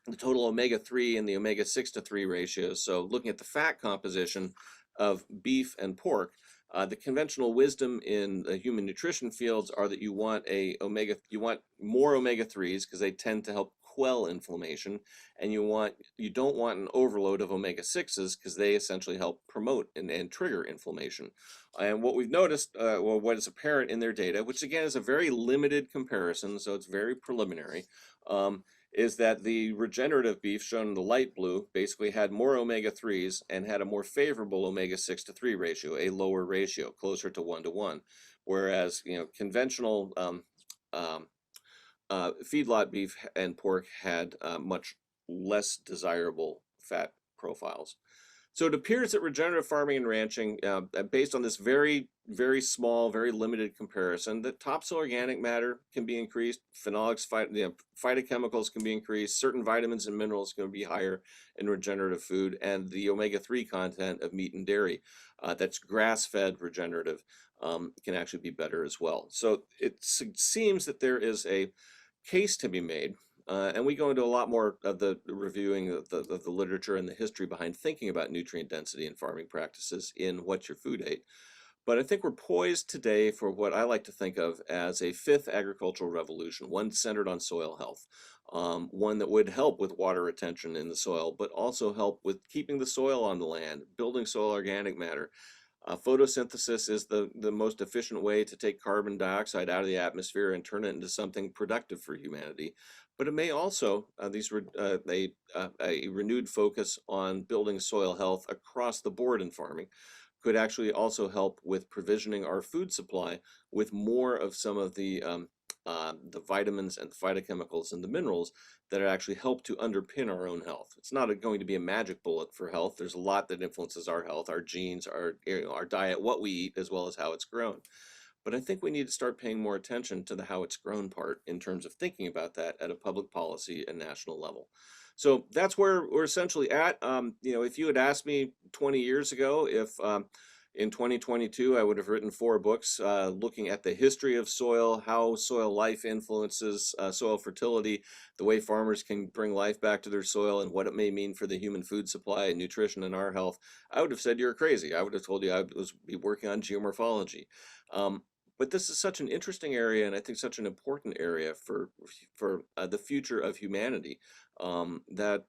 the total omega-3 and the omega-6 to 3 ratios. So looking at the fat composition of beef and pork, the conventional wisdom in the human nutrition fields are that you want more omega-3s because they tend to help quell inflammation, and you don't want an overload of omega-6s because they essentially help promote and trigger inflammation. And what we've noticed, or what is apparent in their data, which again is a very limited comparison, so it's very preliminary, is that the regenerative beef shown in the light blue basically had more omega-3s and had a more favorable omega-6 to 3 ratio, a lower ratio, closer to 1 to 1. Whereas, conventional feedlot beef and pork had much less desirable fat profiles. So it appears that regenerative farming and ranching, based on this very, very small, very limited comparison, that topsoil organic matter can be increased, phenolics, phytochemicals can be increased, certain vitamins and minerals can be higher in regenerative food, and the omega-3 content of meat and dairy, that's grass-fed regenerative, can actually be better as well. So it seems that there is a case to be made. And we go into a lot more of the reviewing of the literature and the history behind thinking about nutrient density and farming practices in What Your Food Ate. But I think we're poised today for what I like to think of as a fifth agricultural revolution, one centered on soil health, one that would help with water retention in the soil, but also help with keeping the soil on the land, building soil organic matter. Photosynthesis is the most efficient way to take carbon dioxide out of the atmosphere and turn it into something productive for humanity. But it may also, a renewed focus on building soil health across the board in farming could actually also help with provisioning our food supply with more of some of the vitamins and phytochemicals and the minerals that actually help to underpin our own health. It's not going to be a magic bullet for health. There's a lot that influences our health, our genes, our diet, what we eat, as well as how it's grown. But I think we need to start paying more attention to the how it's grown part in terms of thinking about that at a public policy and national level. So that's where we're essentially at. If you had asked me 20 years ago if in 2022 I would have written 4 books looking at the history of soil, how soil life influences soil fertility, the way farmers can bring life back to their soil, and what it may mean for the human food supply and nutrition and our health, I would have said you're crazy. I would have told you I was be working on geomorphology. Um, but this is such an interesting area, and I think such an important area for the future of humanity, that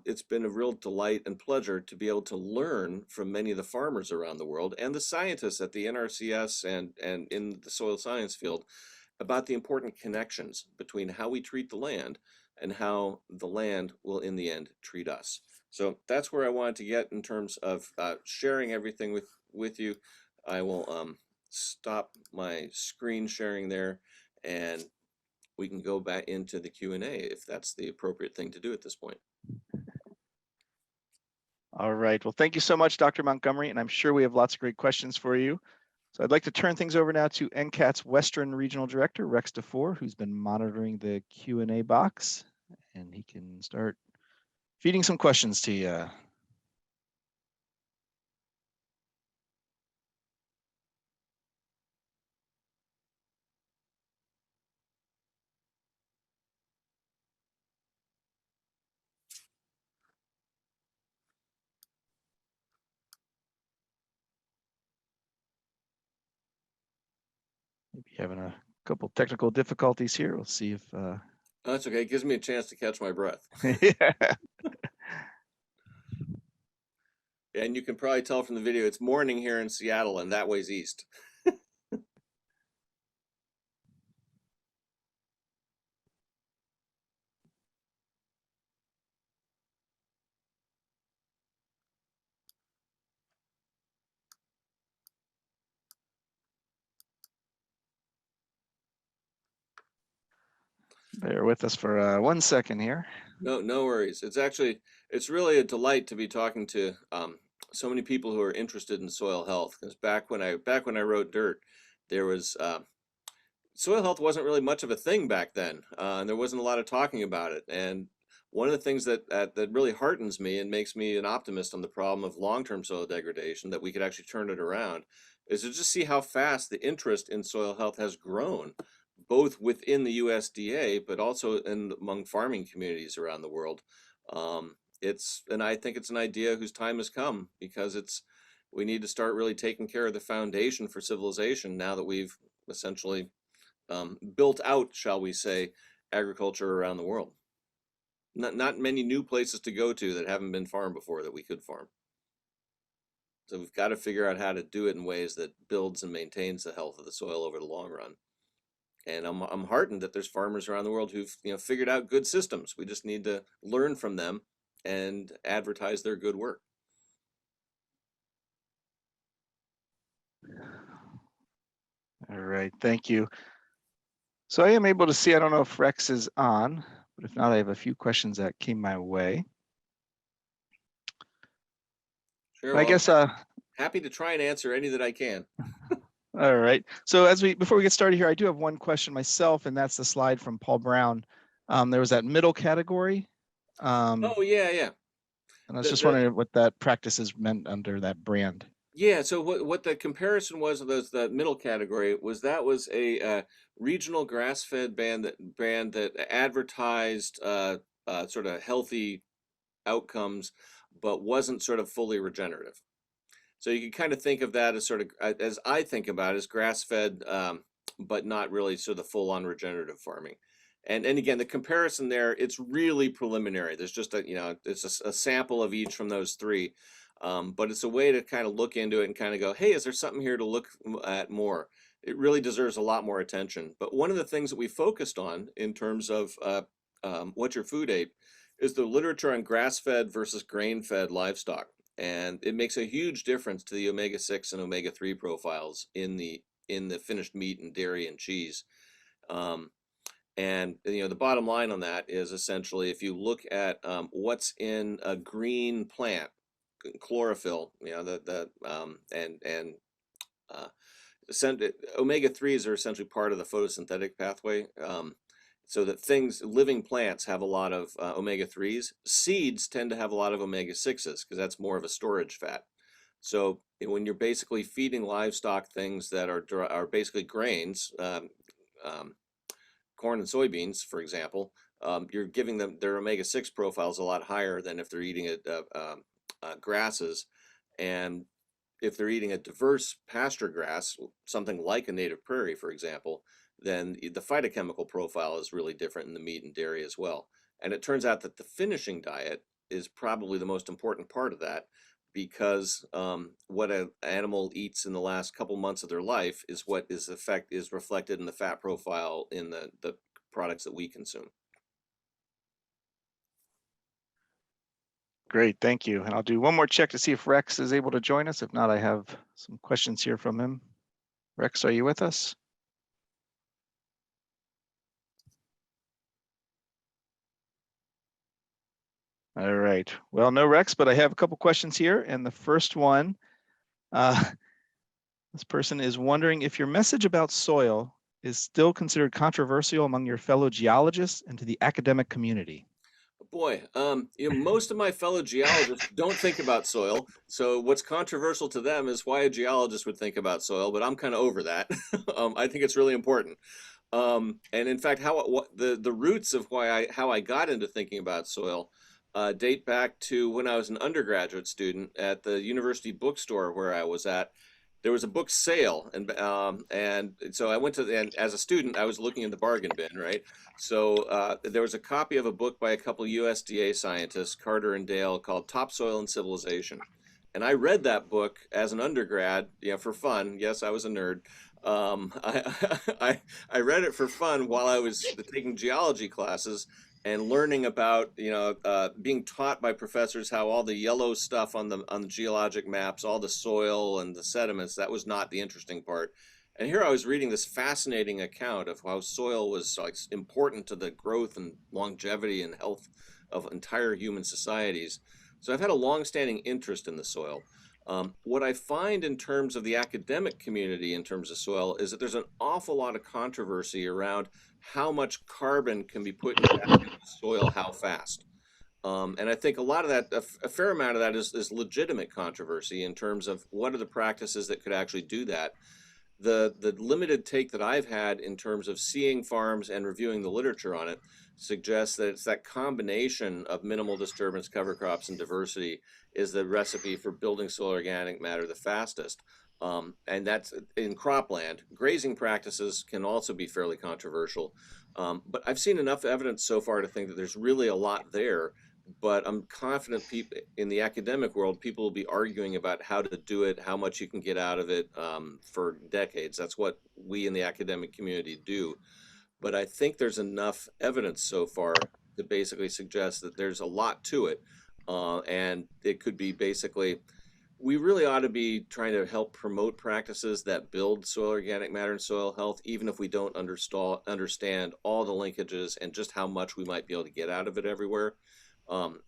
it's been a real delight and pleasure to be able to learn from many of the farmers around the world and the scientists at the NRCS and in the soil science field about the important connections between how we treat the land and how the land will in the end treat us. So that's where I wanted to get in terms of sharing everything with you. I will stop my screen sharing there, and we can go back into the Q&A if that's the appropriate thing to do at this point. All right. Well, thank you so much, Dr. Montgomery, and I'm sure we have lots of great questions for you. So I'd like to turn things over now to NCAT's Western Regional Director, Rex DeFore, who's been monitoring the Q&A box, and he can start feeding some questions to you. Maybe having a couple technical difficulties here. We'll see if Oh, that's okay. It gives me a chance to catch my breath. yeah. And you can probably tell from the video, it's morning here in Seattle and that way's east. Bear with us for 1 second here. No worries. It's really a delight to be talking to so many people who are interested in soil health. Because back when I wrote Dirt, there was soil health wasn't really much of a thing back then, and there wasn't a lot of talking about it. And one of the things that really heartens me and makes me an optimist on the problem of long-term soil degradation, that we could actually turn it around, is to just see how fast the interest in soil health has grown, both within the USDA, but also among farming communities around the world. And I think it's an idea whose time has come, because we need to start really taking care of the foundation for civilization now that we've essentially built out, shall we say, agriculture around the world. Not many new places to go to that haven't been farmed before that we could farm. So we've got to figure out how to do it in ways that builds and maintains the health of the soil over the long run. And I'm heartened that there's farmers around the world who've figured out good systems. We just need to learn from them and advertise their good work. All right, thank you. So I am able to see, I don't know if Rex is on, but if not, I have a few questions that came my way. Sure. Well, I guess happy to try and answer any that I can. All right. So before we get started here, I do have one question myself, and that's the slide from Paul Brown. There was that middle category. Oh yeah. And I was just wondering what that practice is meant under that brand. Yeah, so what the comparison was of the middle category was a regional grass-fed brand that advertised sort of healthy outcomes, but wasn't sort of fully regenerative. So you can kind of think of that as sort of, as I think about it, as grass-fed, but not really sort of full-on regenerative farming. And again, the comparison there, it's really preliminary. There's just it's a sample of each from those three. But it's a way to kind of look into it and kind of go, hey, is there something here to look at more? It really deserves a lot more attention. But one of the things that we focused on in terms of what your food ate is the literature on grass-fed versus grain-fed livestock. And it makes a huge difference to the omega-6 and omega-3 profiles in the finished meat and dairy and cheese. And the bottom line on that is essentially, if you look at what's in a green plant, chlorophyll, omega-3s are essentially part of the photosynthetic pathway. so that living plants have a lot of omega-3s. Seeds tend to have a lot of omega-6s because that's more of a storage fat. So when you're basically feeding livestock things that are basically grains, um, corn and soybeans, for example, you're giving them their omega-6 profiles a lot higher than if they're eating grasses. And if they're eating a diverse pasture grass, something like a native prairie, for example, then the phytochemical profile is really different in the meat and dairy as well. And it turns out that the finishing diet is probably the most important part of that, because what an animal eats in the last couple months of their life is what is reflected in the fat profile in the products that we consume. Great, thank you. And I'll do one more check to see if Rex is able to join us. If not, I have some questions here from him. Rex, are you with us? All right. Well, no Rex, but I have a couple questions here. And the first one, this person is wondering if your message about soil is still considered controversial among your fellow geologists and to the academic community. Boy, most of my fellow geologists don't think about soil. So what's controversial to them is why a geologist would think about soil, but I'm kind of over that. I think it's really important. And in fact, the roots of how I got into thinking about soil date back to when I was an undergraduate student at the university bookstore where I was at. There was a book sale, and so I went and as a student, I was looking in the bargain bin, right? So there was a copy of a book by a couple USDA scientists, Carter and Dale, called Topsoil and Civilization. And I read that book as an undergrad, for fun. Yes, I was a nerd. I read it for fun while I was taking geology classes and learning about, being taught by professors how all the yellow stuff on the geologic maps, all the soil and the sediments, that was not the interesting part. And here I was reading this fascinating account of how soil was like important to the growth and longevity and health of entire human societies. So I've had a long-standing interest in the soil. What I find in terms of the academic community in terms of soil is that there's an awful lot of controversy around how much carbon can be put back into the soil, how fast. And I think a lot of that, a fair amount of that is legitimate controversy in terms of what are the practices that could actually do that. The limited take that I've had in terms of seeing farms and reviewing the literature on it suggests that it's that combination of minimal disturbance, cover crops, and diversity is the recipe for building soil organic matter the fastest. And that's in cropland. Grazing practices can also be fairly controversial. But I've seen enough evidence so far to think that there's really a lot there. But I'm confident people in the academic world, people will be arguing about how to do it, how much you can get out of it for decades. That's what we in the academic community do. But I think there's enough evidence so far to basically suggest that there's a lot to it. And it could be basically, we really ought to be trying to help promote practices that build soil organic matter and soil health, even if we don't understand all the linkages and just how much we might be able to get out of it everywhere.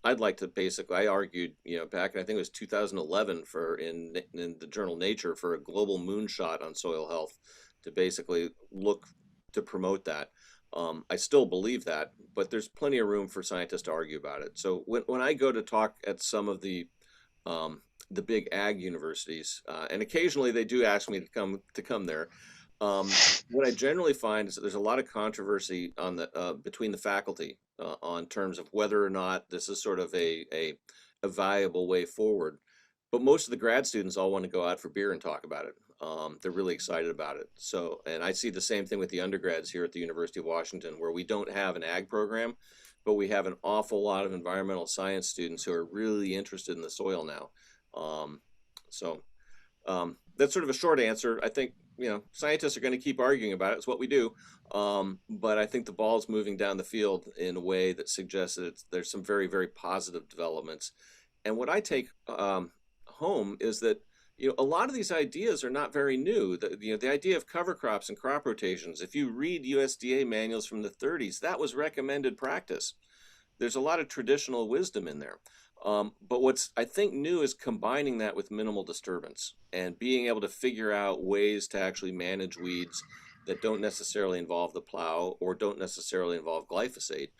I'd like to basically, I argued, back in, I think it was 2011 in the journal Nature for a global moonshot on soil health to basically look to promote that. I still believe that, but there's plenty of room for scientists to argue about it. So when I go to talk at some of the big ag universities, and occasionally they do ask me to come there. What I generally find is that there's a lot of controversy on between the faculty on terms of whether or not this is sort of a viable way forward. But most of the grad students all want to go out for beer and talk about it. They're really excited about it. So, and I see the same thing with the undergrads here at the University of Washington, where we don't have an ag program, but we have an awful lot of environmental science students who are really interested in the soil now. That's sort of a short answer. I think, scientists are going to keep arguing about it. It's what we do. But I think the ball's moving down the field in a way that suggests that there's some very, very positive developments. And what I take home is that, a lot of these ideas are not very new. The idea of cover crops and crop rotations, if you read USDA manuals from the 30s, that was recommended practice. There's a lot of traditional wisdom in there. But what's, I think, new is combining that with minimal disturbance and being able to figure out ways to actually manage weeds that don't necessarily involve the plow or don't necessarily involve glyphosate.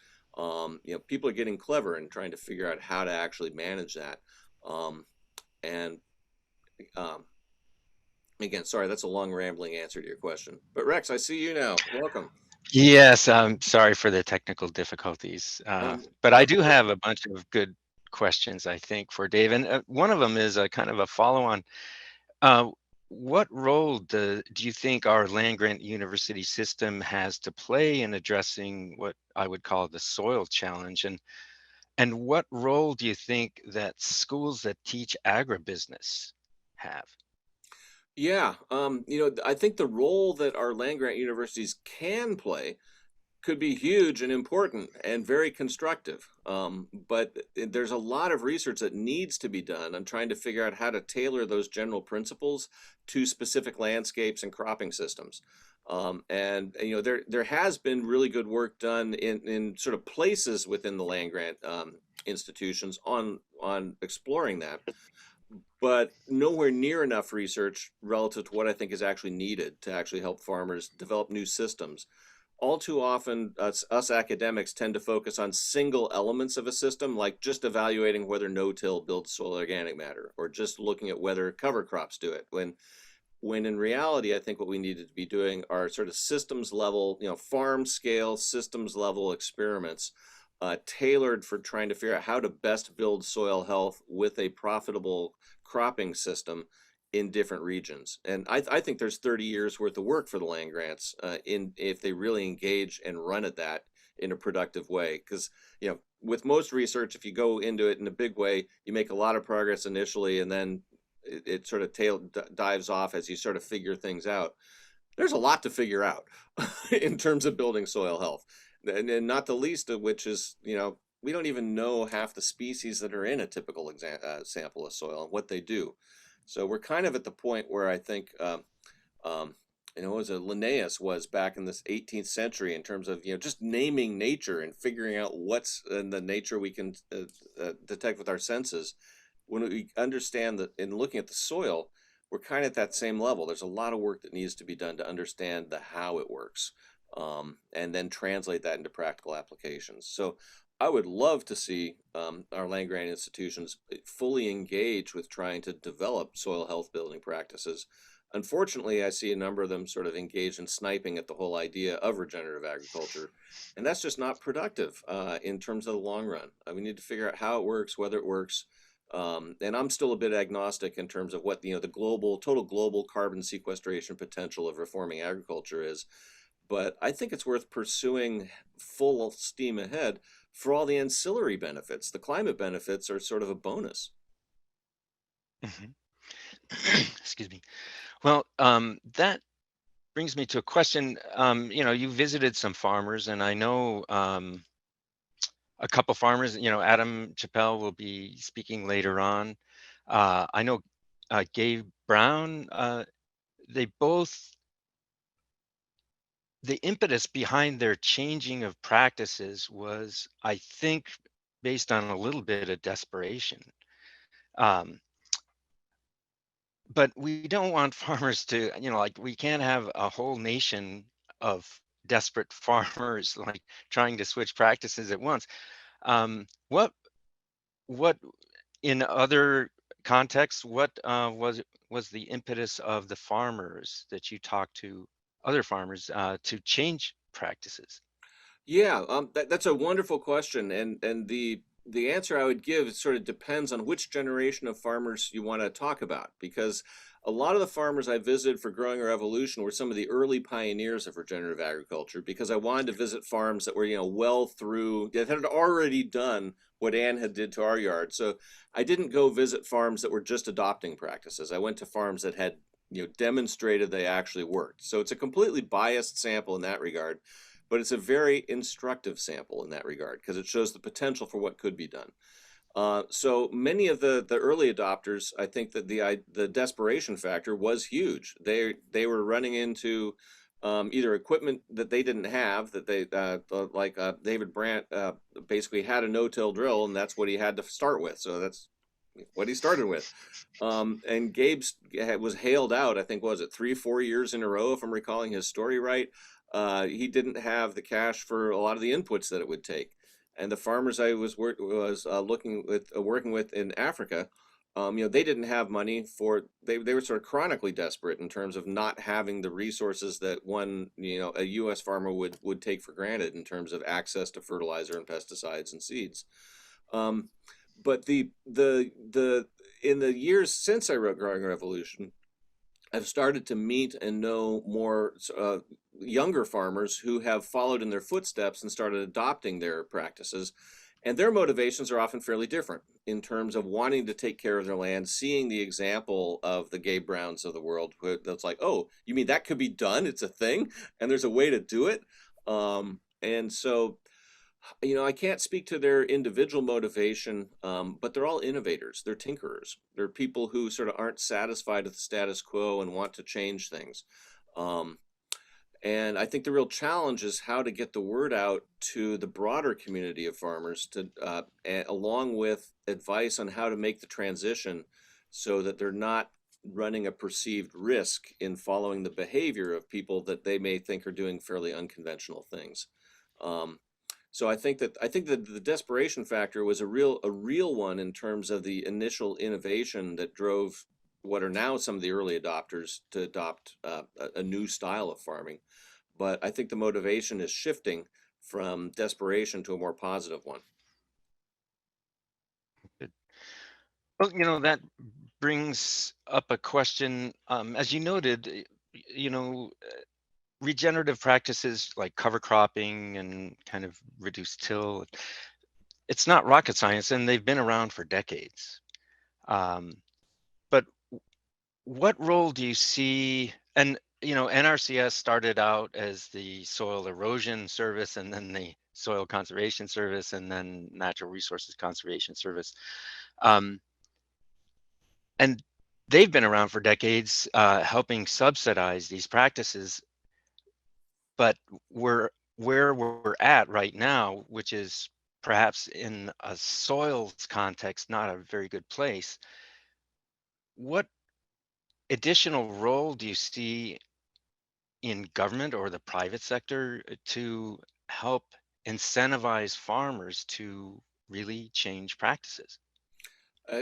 People are getting clever and trying to figure out how to actually manage that. Um, and um, Again, sorry, that's a long rambling answer to your question. But Rex, I see you now. Welcome. Yes, I'm sorry for the technical difficulties, but I No do worries. have a bunch of good questions, I think, for Dave. And one of them is a kind of a follow-on. Uh, what role do you think our land-grant university system has to play in addressing what I would call the soil challenge? And what role do you think that schools that teach agribusiness have? Yeah, I think the role that our land grant universities can play could be huge and important and very constructive. But there's a lot of research that needs to be done on trying to figure out how to tailor those general principles to specific landscapes and cropping systems. There has been really good work done in sort of places within the land grant institutions on exploring that, but nowhere near enough research relative to what I think is actually needed to actually help farmers develop new systems. All too often, us academics tend to focus on single elements of a system, like just evaluating whether no-till builds soil organic matter, or just looking at whether cover crops do it. When in reality, I think what we needed to be doing are sort of systems level, farm scale systems level experiments, tailored for trying to figure out how to best build soil health with a profitable cropping system in different regions. And I think there's 30 years worth of work for the land grants in if they really engage and run at that in a productive way. Because with most research, if you go into it in a big way, you make a lot of progress initially, and then it sort of dives off as you sort of figure things out. There's a lot to figure out in terms of building soil health, and not the least of which is, we don't even know half the species that are in a typical sample of soil and what they do. So we're kind of at the point where I think, um, as Linnaeus was back in this 18th century in terms of, just naming nature and figuring out what's in the nature we can detect with our senses. When we understand that in looking at the soil, we're kind of at that same level. There's a lot of work that needs to be done to understand the how it works, and then translate that into practical applications. So I would love to see our land grant institutions fully engage with trying to develop soil health building practices. Unfortunately, I see a number of them sort of engaged in sniping at the whole idea of regenerative agriculture, and that's just not productive in terms of the long run. We need to figure out how it works, whether it works, and I'm still a bit agnostic in terms of what the total global carbon sequestration potential of reforming agriculture is. But I think it's worth pursuing full steam ahead for all the ancillary benefits. The climate benefits are sort of a bonus. Mhm. Excuse me. Well, that brings me to a question. You visited some farmers, and I know a couple farmers. Adam Chappelle will be speaking later on. I know Gabe Brown. They both, the impetus behind their changing of practices was, I think, based on a little bit of desperation. Um, but we don't want farmers to, like, we can't have a whole nation of desperate farmers like trying to switch practices at once. What in other contexts, what was the impetus of the farmers that you talked to, other farmers, to change practices? Yeah, that's a wonderful question, and the answer I would give sort of depends on which generation of farmers you want to talk about, because a lot of the farmers I visited for Growing Our Evolution were some of the early pioneers of regenerative agriculture, because I wanted to visit farms that were, well through, that had already done what Ann had did to our yard. So I didn't go visit farms that were just adopting practices. I went to farms that had, demonstrated they actually worked. So it's a completely biased sample in that regard, but it's a very instructive sample in that regard because it shows the potential for what could be done. So many of the early adopters, I think that the desperation factor was huge. They were running into either equipment that they didn't have, that they David Brandt basically had a no-till drill, and that's what he had to start with. So that's what he started with. And Gabe was hailed out, I think, was it 3-4 years in a row, if I'm recalling his story right. He didn't have the cash for a lot of the inputs that it would take. And the farmers I was working with in Africa, they didn't have money for, they were sort of chronically desperate in terms of not having the resources that a U.S. farmer would take for granted in terms of access to fertilizer and pesticides and seeds. But in the years since I wrote Growing Revolution, I've started to meet and know more younger farmers who have followed in their footsteps and started adopting their practices. And their motivations are often fairly different in terms of wanting to take care of their land, seeing the example of the Gabe Browns of the world. That's like, oh, you mean that could be done? It's a thing, and there's a way to do it. And so, I can't speak to their individual motivation, but they're all innovators. They're tinkerers. They're people who sort of aren't satisfied with the status quo and want to change things. And I think the real challenge is how to get the word out to the broader community of farmers, along with advice on how to make the transition so that they're not running a perceived risk in following the behavior of people that they may think are doing fairly unconventional things. So I think that the desperation factor was a real one in terms of the initial innovation that drove what are now some of the early adopters to adopt a new style of farming. But I think the motivation is shifting from desperation to a more positive one. Good. Well, that brings up a question. As you noted, regenerative practices like cover cropping and kind of reduced till, it's not rocket science, and they've been around for decades. But what role do you see? And NRCS started out as the Soil Erosion Service, and then the Soil Conservation Service, and then Natural Resources Conservation Service. And they've been around for decades, helping subsidize these practices. But where we're at right now, which is perhaps in a soils context, not a very good place, what additional role do you see in government or the private sector to help incentivize farmers to really change practices?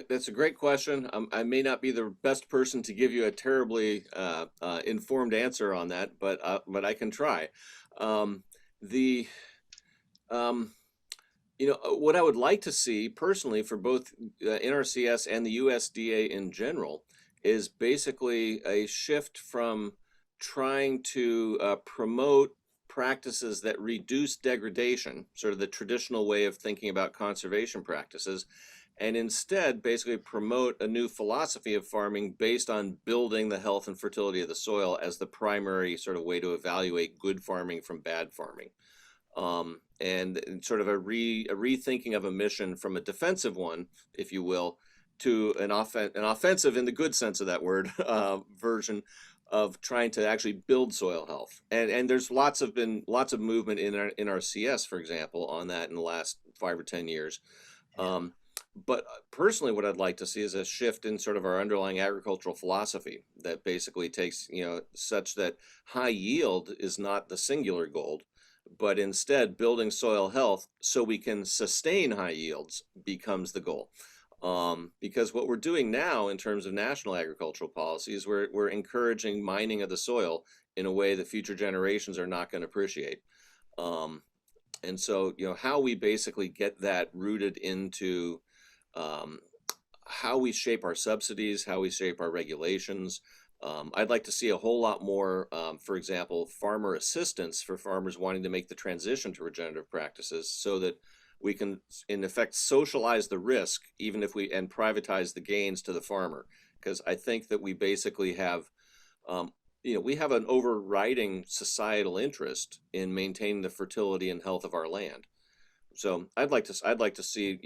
That's a great question. I may not be the best person to give you a terribly informed answer on that, but I can try. The what I would like to see personally for both NRCS and the USDA in general is basically a shift from trying to promote practices that reduce degradation, sort of the traditional way of thinking about conservation practices, and instead basically promote a new philosophy of farming based on building the health and fertility of the soil as the primary sort of way to evaluate good farming from bad farming. And sort of a rethinking of a mission from a defensive one, if you will, to an offensive in the good sense of that word version of trying to actually build soil health. And there's been lots of movement in our CS, for example, on that in the last 5 or 10 years. But personally, what I'd like to see is a shift in sort of our underlying agricultural philosophy that basically takes, such that high yield is not the singular goal, but instead building soil health so we can sustain high yields becomes the goal. Because what we're doing now in terms of national agricultural policies, we're encouraging mining of the soil in a way that future generations are not going to appreciate. And so, how we basically get that rooted into how we shape our subsidies, how we shape our regulations. I'd like to see a whole lot more, for example, farmer assistance for farmers wanting to make the transition to regenerative practices so that we can, in effect, socialize the risk, even if and privatize the gains to the farmer. Because I think that we basically have, we have an overriding societal interest in maintaining the fertility and health of our land. So I'd like to see,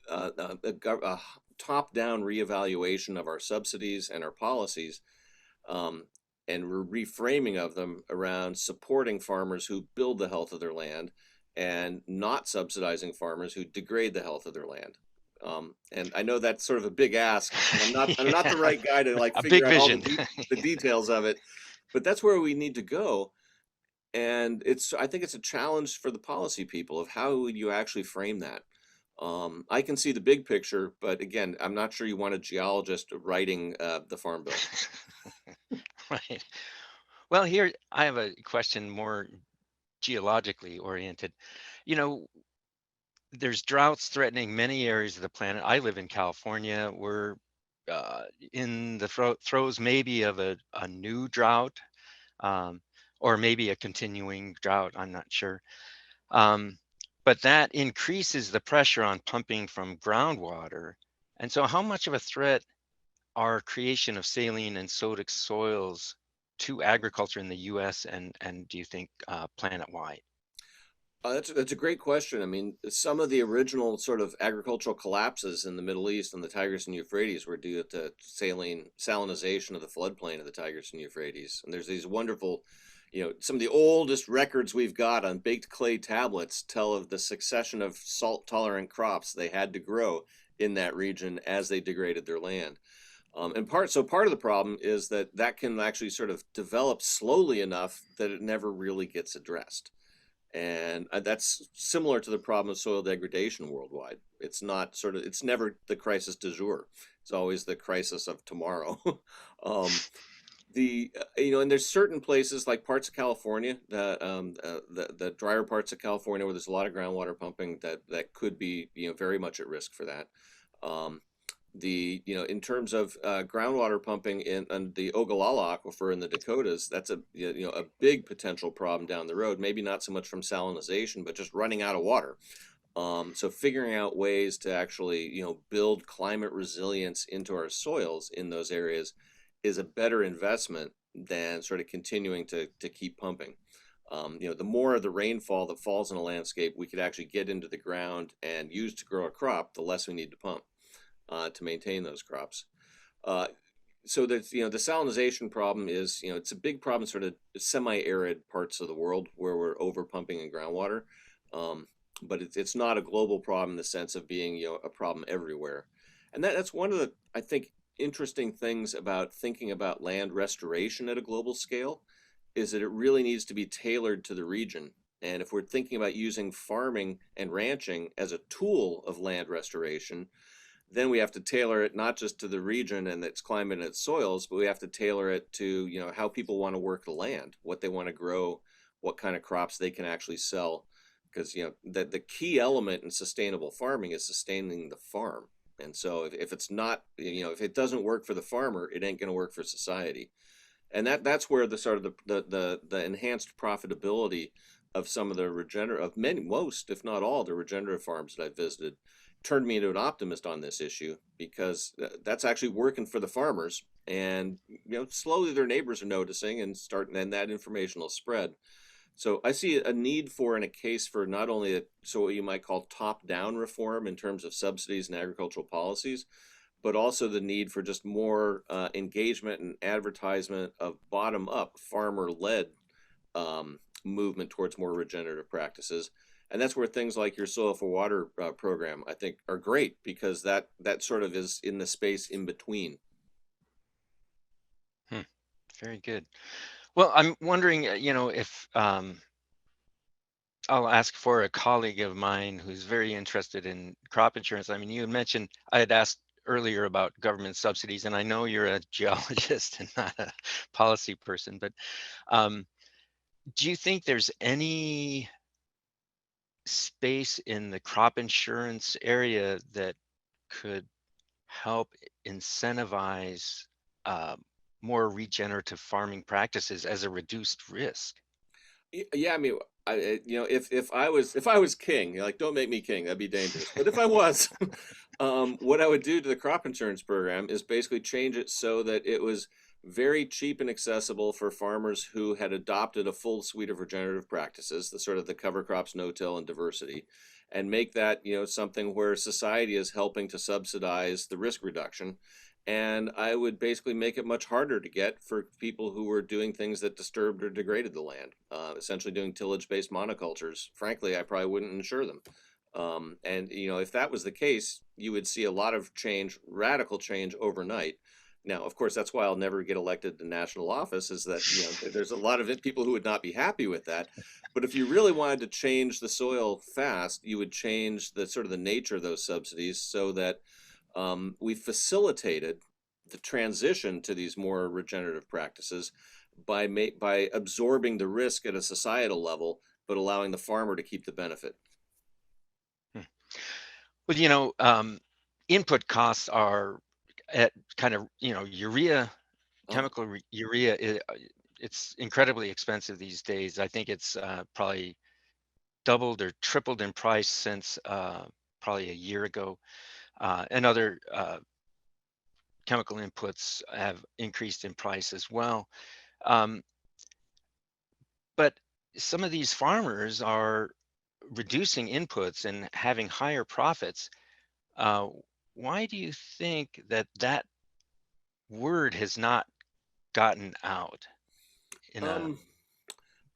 a top-down reevaluation of our subsidies and our policies, and reframing of them around supporting farmers who build the health of their land and not subsidizing farmers who degrade the health of their land. And I know that's sort of a big ask, and I'm not the right guy to like A figure big out all vision. the details of it, but that's where we need to go. And I think it's a challenge for the policy people of how would you actually frame that. I can see the big picture, but again, I'm not sure you want a geologist writing the Farm Bill. Right. Well, here I have a question more geologically oriented. You know, there's droughts threatening many areas of the planet. I live in California. We're in the throes maybe of a new drought, um, or maybe a continuing drought. I'm not sure. Um, but that increases the pressure on pumping from groundwater. And so, how much of a threat are creation of saline and sodic soils to agriculture in the U.S. and do you think planet-wide? That's a great question. I mean, some of the original sort of agricultural collapses in the Middle East and the Tigris and Euphrates were due to salinization of the floodplain of the Tigris and Euphrates. And there's these wonderful, some of the oldest records we've got on baked clay tablets tell of the succession of salt-tolerant crops they had to grow in that region as they degraded their land. And part of the problem is that can actually sort of develop slowly enough that it never really gets addressed. And that's similar to the problem of soil degradation worldwide. It's never the crisis du jour. It's always the crisis of tomorrow. um, and there's certain places like parts of California, the drier parts of California where there's a lot of groundwater pumping that could be, very much at risk for that. Um, in terms of groundwater pumping in the Ogallala aquifer in the Dakotas, that's a big potential problem down the road. Maybe not so much from salinization, but just running out of water. So figuring out ways to actually build climate resilience into our soils in those areas is a better investment than sort of continuing to keep pumping. The more of the rainfall that falls in a landscape we could actually get into the ground and use to grow a crop, the less we need to pump to maintain those crops. So that the salinization problem is it's a big problem sort of semi-arid parts of the world where we're over pumping in groundwater, but it's not a global problem in the sense of being a problem everywhere. And that's one of the, I think, interesting things about thinking about land restoration at a global scale is that it really needs to be tailored to the region. And if we're thinking about using farming and ranching as a tool of land restoration, then we have to tailor it not just to the region and its climate and its soils, but we have to tailor it to how people want to work the land, what they want to grow, what kind of crops they can actually sell. Because the key element in sustainable farming is sustaining the farm. And so if it's not, if it doesn't work for the farmer, it ain't going to work for society. And that's where the sort of the enhanced profitability of some of the most, if not all, the regenerative farms that I've visited turned me into an optimist on this issue, because that's actually working for the farmers, and slowly their neighbors are noticing and that information will spread. So I see a need for and a case for not only what you might call top-down reform in terms of subsidies and agricultural policies, but also the need for just more engagement and advertisement of bottom-up farmer-led movement towards more regenerative practices. And that's where things like your Soil for Water program, I think, are great, because that sort of is in the space in between. Very good. Well, I'm wondering, if I'll ask for a colleague of mine who's very interested in crop insurance. I mean, you had mentioned, I had asked earlier about government subsidies, and I know you're a geologist and not a policy person, but do you think there's any space in the crop insurance area that could help incentivize more regenerative farming practices as a reduced risk? Yeah, I mean, if I was king, like, don't make me king, that'd be dangerous. But if I was, what I would do to the crop insurance program is basically change it so that it was very cheap and accessible for farmers who had adopted a full suite of regenerative practices, the sort of the cover crops, no-till, and diversity, and make that something where society is helping to subsidize the risk reduction. And I would basically make it much harder to get for people who were doing things that disturbed or degraded the land, essentially doing tillage-based monocultures. Frankly, I probably wouldn't insure them. And if that was the case, you would see a lot of change, radical change overnight. Now, of course, that's why I'll never get elected to national office, is that there's a lot of people who would not be happy with that. But if you really wanted to change the soil fast, you would change the sort of the nature of those subsidies so that we facilitated the transition to these more regenerative practices by absorbing the risk at a societal level, but allowing the farmer to keep the benefit. Well, input costs are at kind of, urea, Oh, urea, it's incredibly expensive these days. I think it's probably doubled or tripled in price since probably a year ago. And other chemical inputs have increased in price as well. Um, but some of these farmers are reducing inputs and having higher profits. Uh, why do you think that word has not gotten out in a um,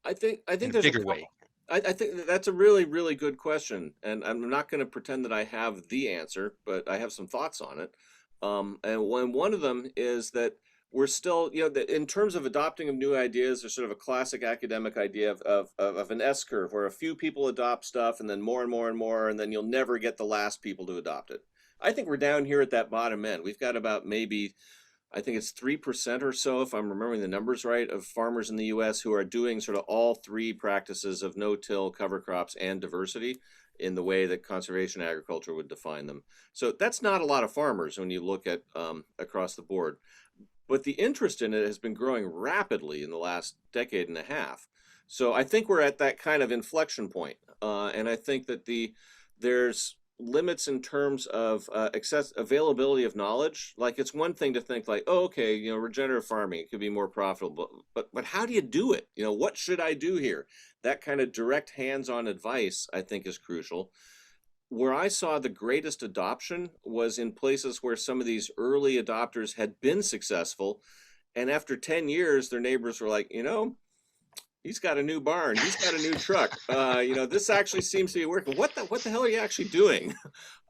I think there's a bigger couple. way? I think that's a really, really good question, and I'm not going to pretend that I have the answer, but I have some thoughts on it. And one of them is that we're still, that in terms of adopting of new ideas, there's sort of a classic academic idea of an S curve where a few people adopt stuff and then more and more and more, and then you'll never get the last people to adopt it. I think we're down here at that bottom end. We've got about maybe, I think it's 3% or so, if I'm remembering the numbers right, of farmers in the US who are doing sort of all three practices of no-till, cover crops, and diversity in the way that conservation agriculture would define them. So that's not a lot of farmers when you look at across the board. But the interest in it has been growing rapidly in the last decade and a half. So I think we're at that kind of inflection point. And I think that there's limits in terms of availability of knowledge. Like, it's one thing to think like, oh, okay, regenerative farming, it could be more profitable, but how do you do it? What should I do here? That kind of direct hands-on advice, I think, is crucial. Where I saw the greatest adoption was in places where some of these early adopters had been successful, and after 10 years their neighbors were like, he's got a new barn. He's got a new truck. This actually seems to be working. What the hell are you actually doing?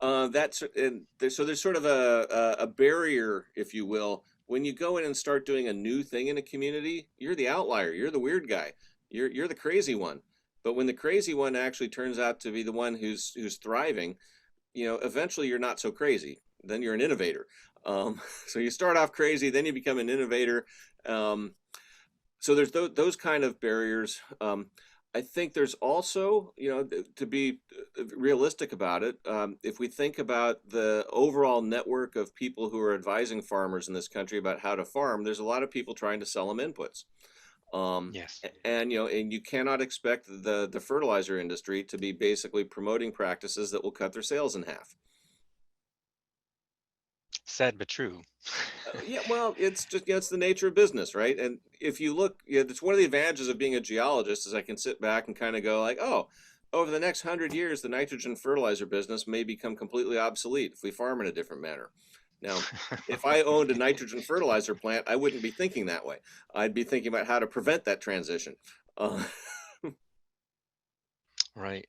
So there's sort of a barrier, if you will. When you go in and start doing a new thing in a community, you're the outlier. You're the weird guy. You're the crazy one. But when the crazy one actually turns out to be the one who's thriving, eventually you're not so crazy. Then you're an innovator. So you start off crazy, then you become an innovator. So there's those kind of barriers. I think there's also, to be realistic about it, if we think about the overall network of people who are advising farmers in this country about how to farm, there's a lot of people trying to sell them inputs. Yes. And you cannot expect the fertilizer industry to be basically promoting practices that will cut their sales in half. Sad but true. Yeah, well, it's just, it's the nature of business, right? And if you look, it's one of the advantages of being a geologist is I can sit back and kind of go like, oh, over the next 100 years, the nitrogen fertilizer business may become completely obsolete if we farm in a different manner. Now, if I owned a nitrogen fertilizer plant, I wouldn't be thinking that way. I'd be thinking about how to prevent that transition. Right.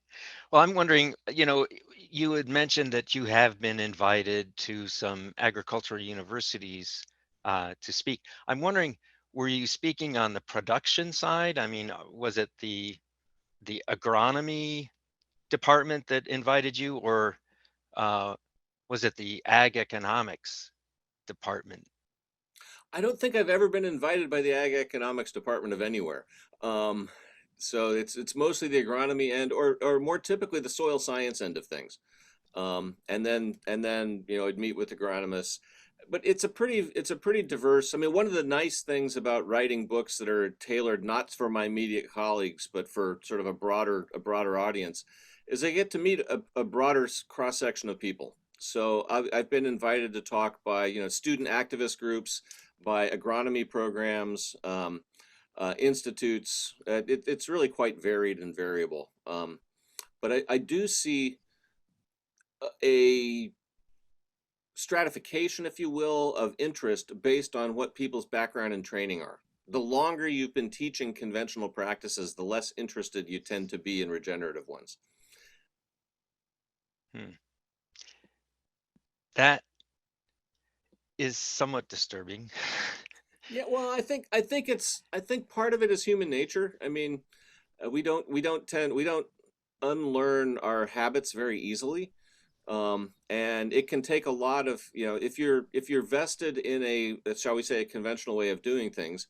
Well, I'm wondering, you had mentioned that you have been invited to some agricultural universities to speak. I'm wondering, were you speaking on the production side? I mean, was it the agronomy department that invited you, or uh, was it the ag economics department? I don't think I've ever been invited by the Ag Economics Department of anywhere. So it's mostly the agronomy end, or more typically the soil science end of things. And then I'd meet with agronomists. But it's a pretty diverse. I mean, one of the nice things about writing books that are tailored not for my immediate colleagues, but for sort of a broader audience, is I get to meet a broader cross section of people. So I've been invited to talk by student activist groups, by agronomy programs, institutes. It's really quite varied and variable. But I do see a stratification, if you will, of interest based on what people's background and training are. The longer you've been teaching conventional practices, the less interested you tend to be in regenerative ones. Hmm. That is somewhat disturbing. Yeah, well, I think part of it is human nature. I mean, we don't unlearn our habits very easily. And it can take a lot of, if you're vested in shall we say, a conventional way of doing things,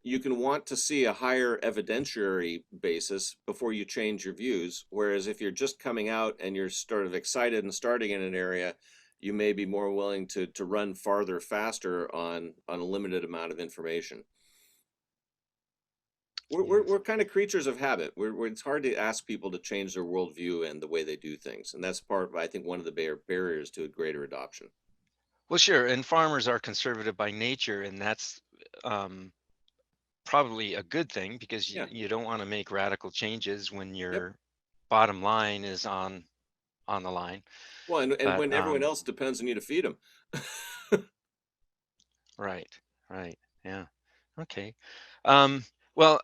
you can want to see a higher evidentiary basis before you change your views. Whereas if you're just coming out and you're sort of excited and starting in an area, you may be more willing to run farther, faster on a limited amount of information. Yes. We're kind of creatures of habit. It's hard to ask people to change their worldview and the way they do things, and that's part of, I think, one of the barriers to a greater adoption. Well, sure. And farmers are conservative by nature, and that's um, probably a good thing because Yeah. you don't want to make radical changes when Yep. your bottom line is on the line. Well, and But when everyone else depends on you to feed them. right, right, yeah, okay. Um, well,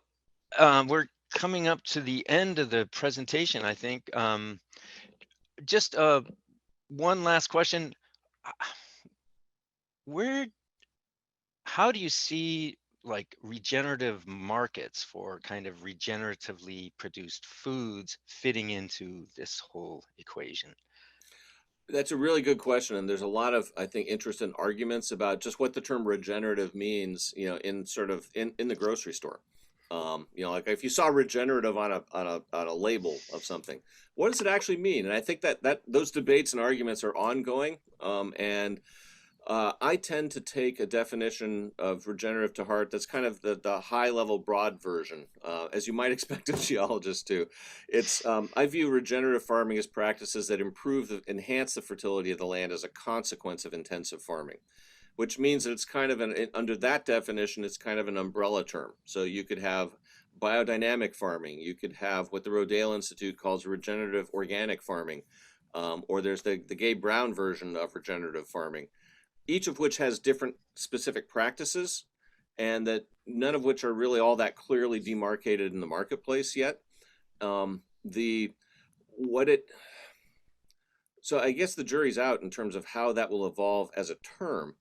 we're coming up to the end of the presentation, I think. Just one last question. Where, how do you see like regenerative markets for kind of regeneratively produced foods fitting into this whole equation? That's a really good question, and there's a lot of, I think, interest and arguments about just what the term regenerative means, in sort of in the grocery store. Like if you saw regenerative on a label of something, what does it actually mean? And I think that those debates and arguments are ongoing. And I tend to take a definition of regenerative to heart that's kind of the high level broad version, as you might expect a geologist to. I view regenerative farming as practices that enhance the fertility of the land as a consequence of intensive farming, which means that it's kind of under that definition, it's kind of an umbrella term. So you could have biodynamic farming, you could have what the Rodale Institute calls regenerative organic farming, or there's the Gabe Brown version of regenerative farming, each of which has different specific practices, and that none of which are really all that clearly demarcated in the marketplace yet. The what it So I guess the jury's out in terms of how that will evolve as a term.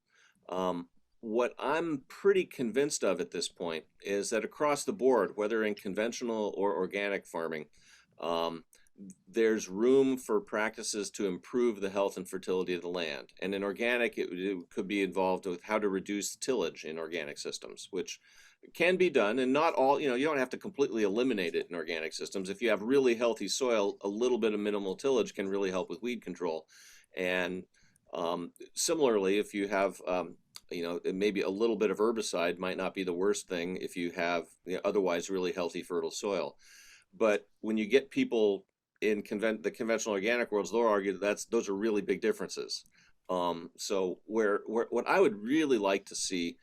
What I'm pretty convinced of at this point is that across the board, whether in conventional or organic farming, um, there's room for practices to improve the health and fertility of the land. And in organic, it could be involved with how to reduce tillage in organic systems, which can be done. And not all, you don't have to completely eliminate it in organic systems. If you have really healthy soil, a little bit of minimal tillage can really help with weed control. And similarly, if you have, maybe a little bit of herbicide might not be the worst thing if you have otherwise really healthy, fertile soil. But when you get people in the conventional organic worlds, they'll argue that those are really big differences. So what I would really like to see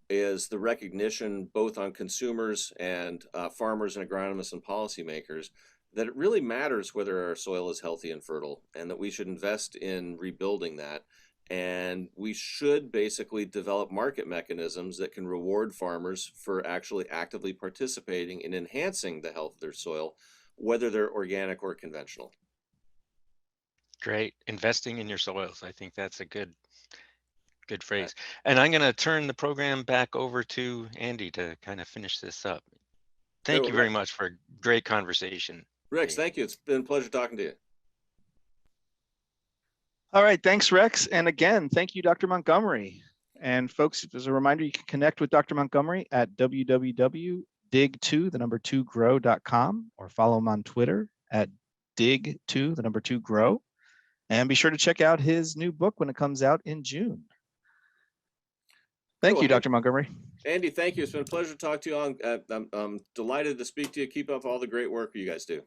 is the recognition, both on consumers and farmers and agronomists and policymakers, that it really matters whether our soil is healthy and fertile, and that we should invest in rebuilding that. And we should basically develop market mechanisms that can reward farmers for actually actively participating in enhancing the health of their soil, whether they're organic or conventional. Great. Investing in your soils. I think that's a good phrase. And I'm going to turn the program back over to Andy to kind of finish this up. Thank you very much for a great conversation. Rex, thank you. It's been a pleasure talking to you. All right, thanks, Rex. And again, thank you, Dr. Montgomery. And folks, as a reminder, you can connect with Dr. Montgomery at www.dig2grow.com or follow him on Twitter at dig2grow. And be sure to check out his new book when it comes out in June. Thank you, Dr. Montgomery. Andy, thank you. It's been a pleasure to talk to you. I'm delighted to speak to you. Keep up all the great work you guys do.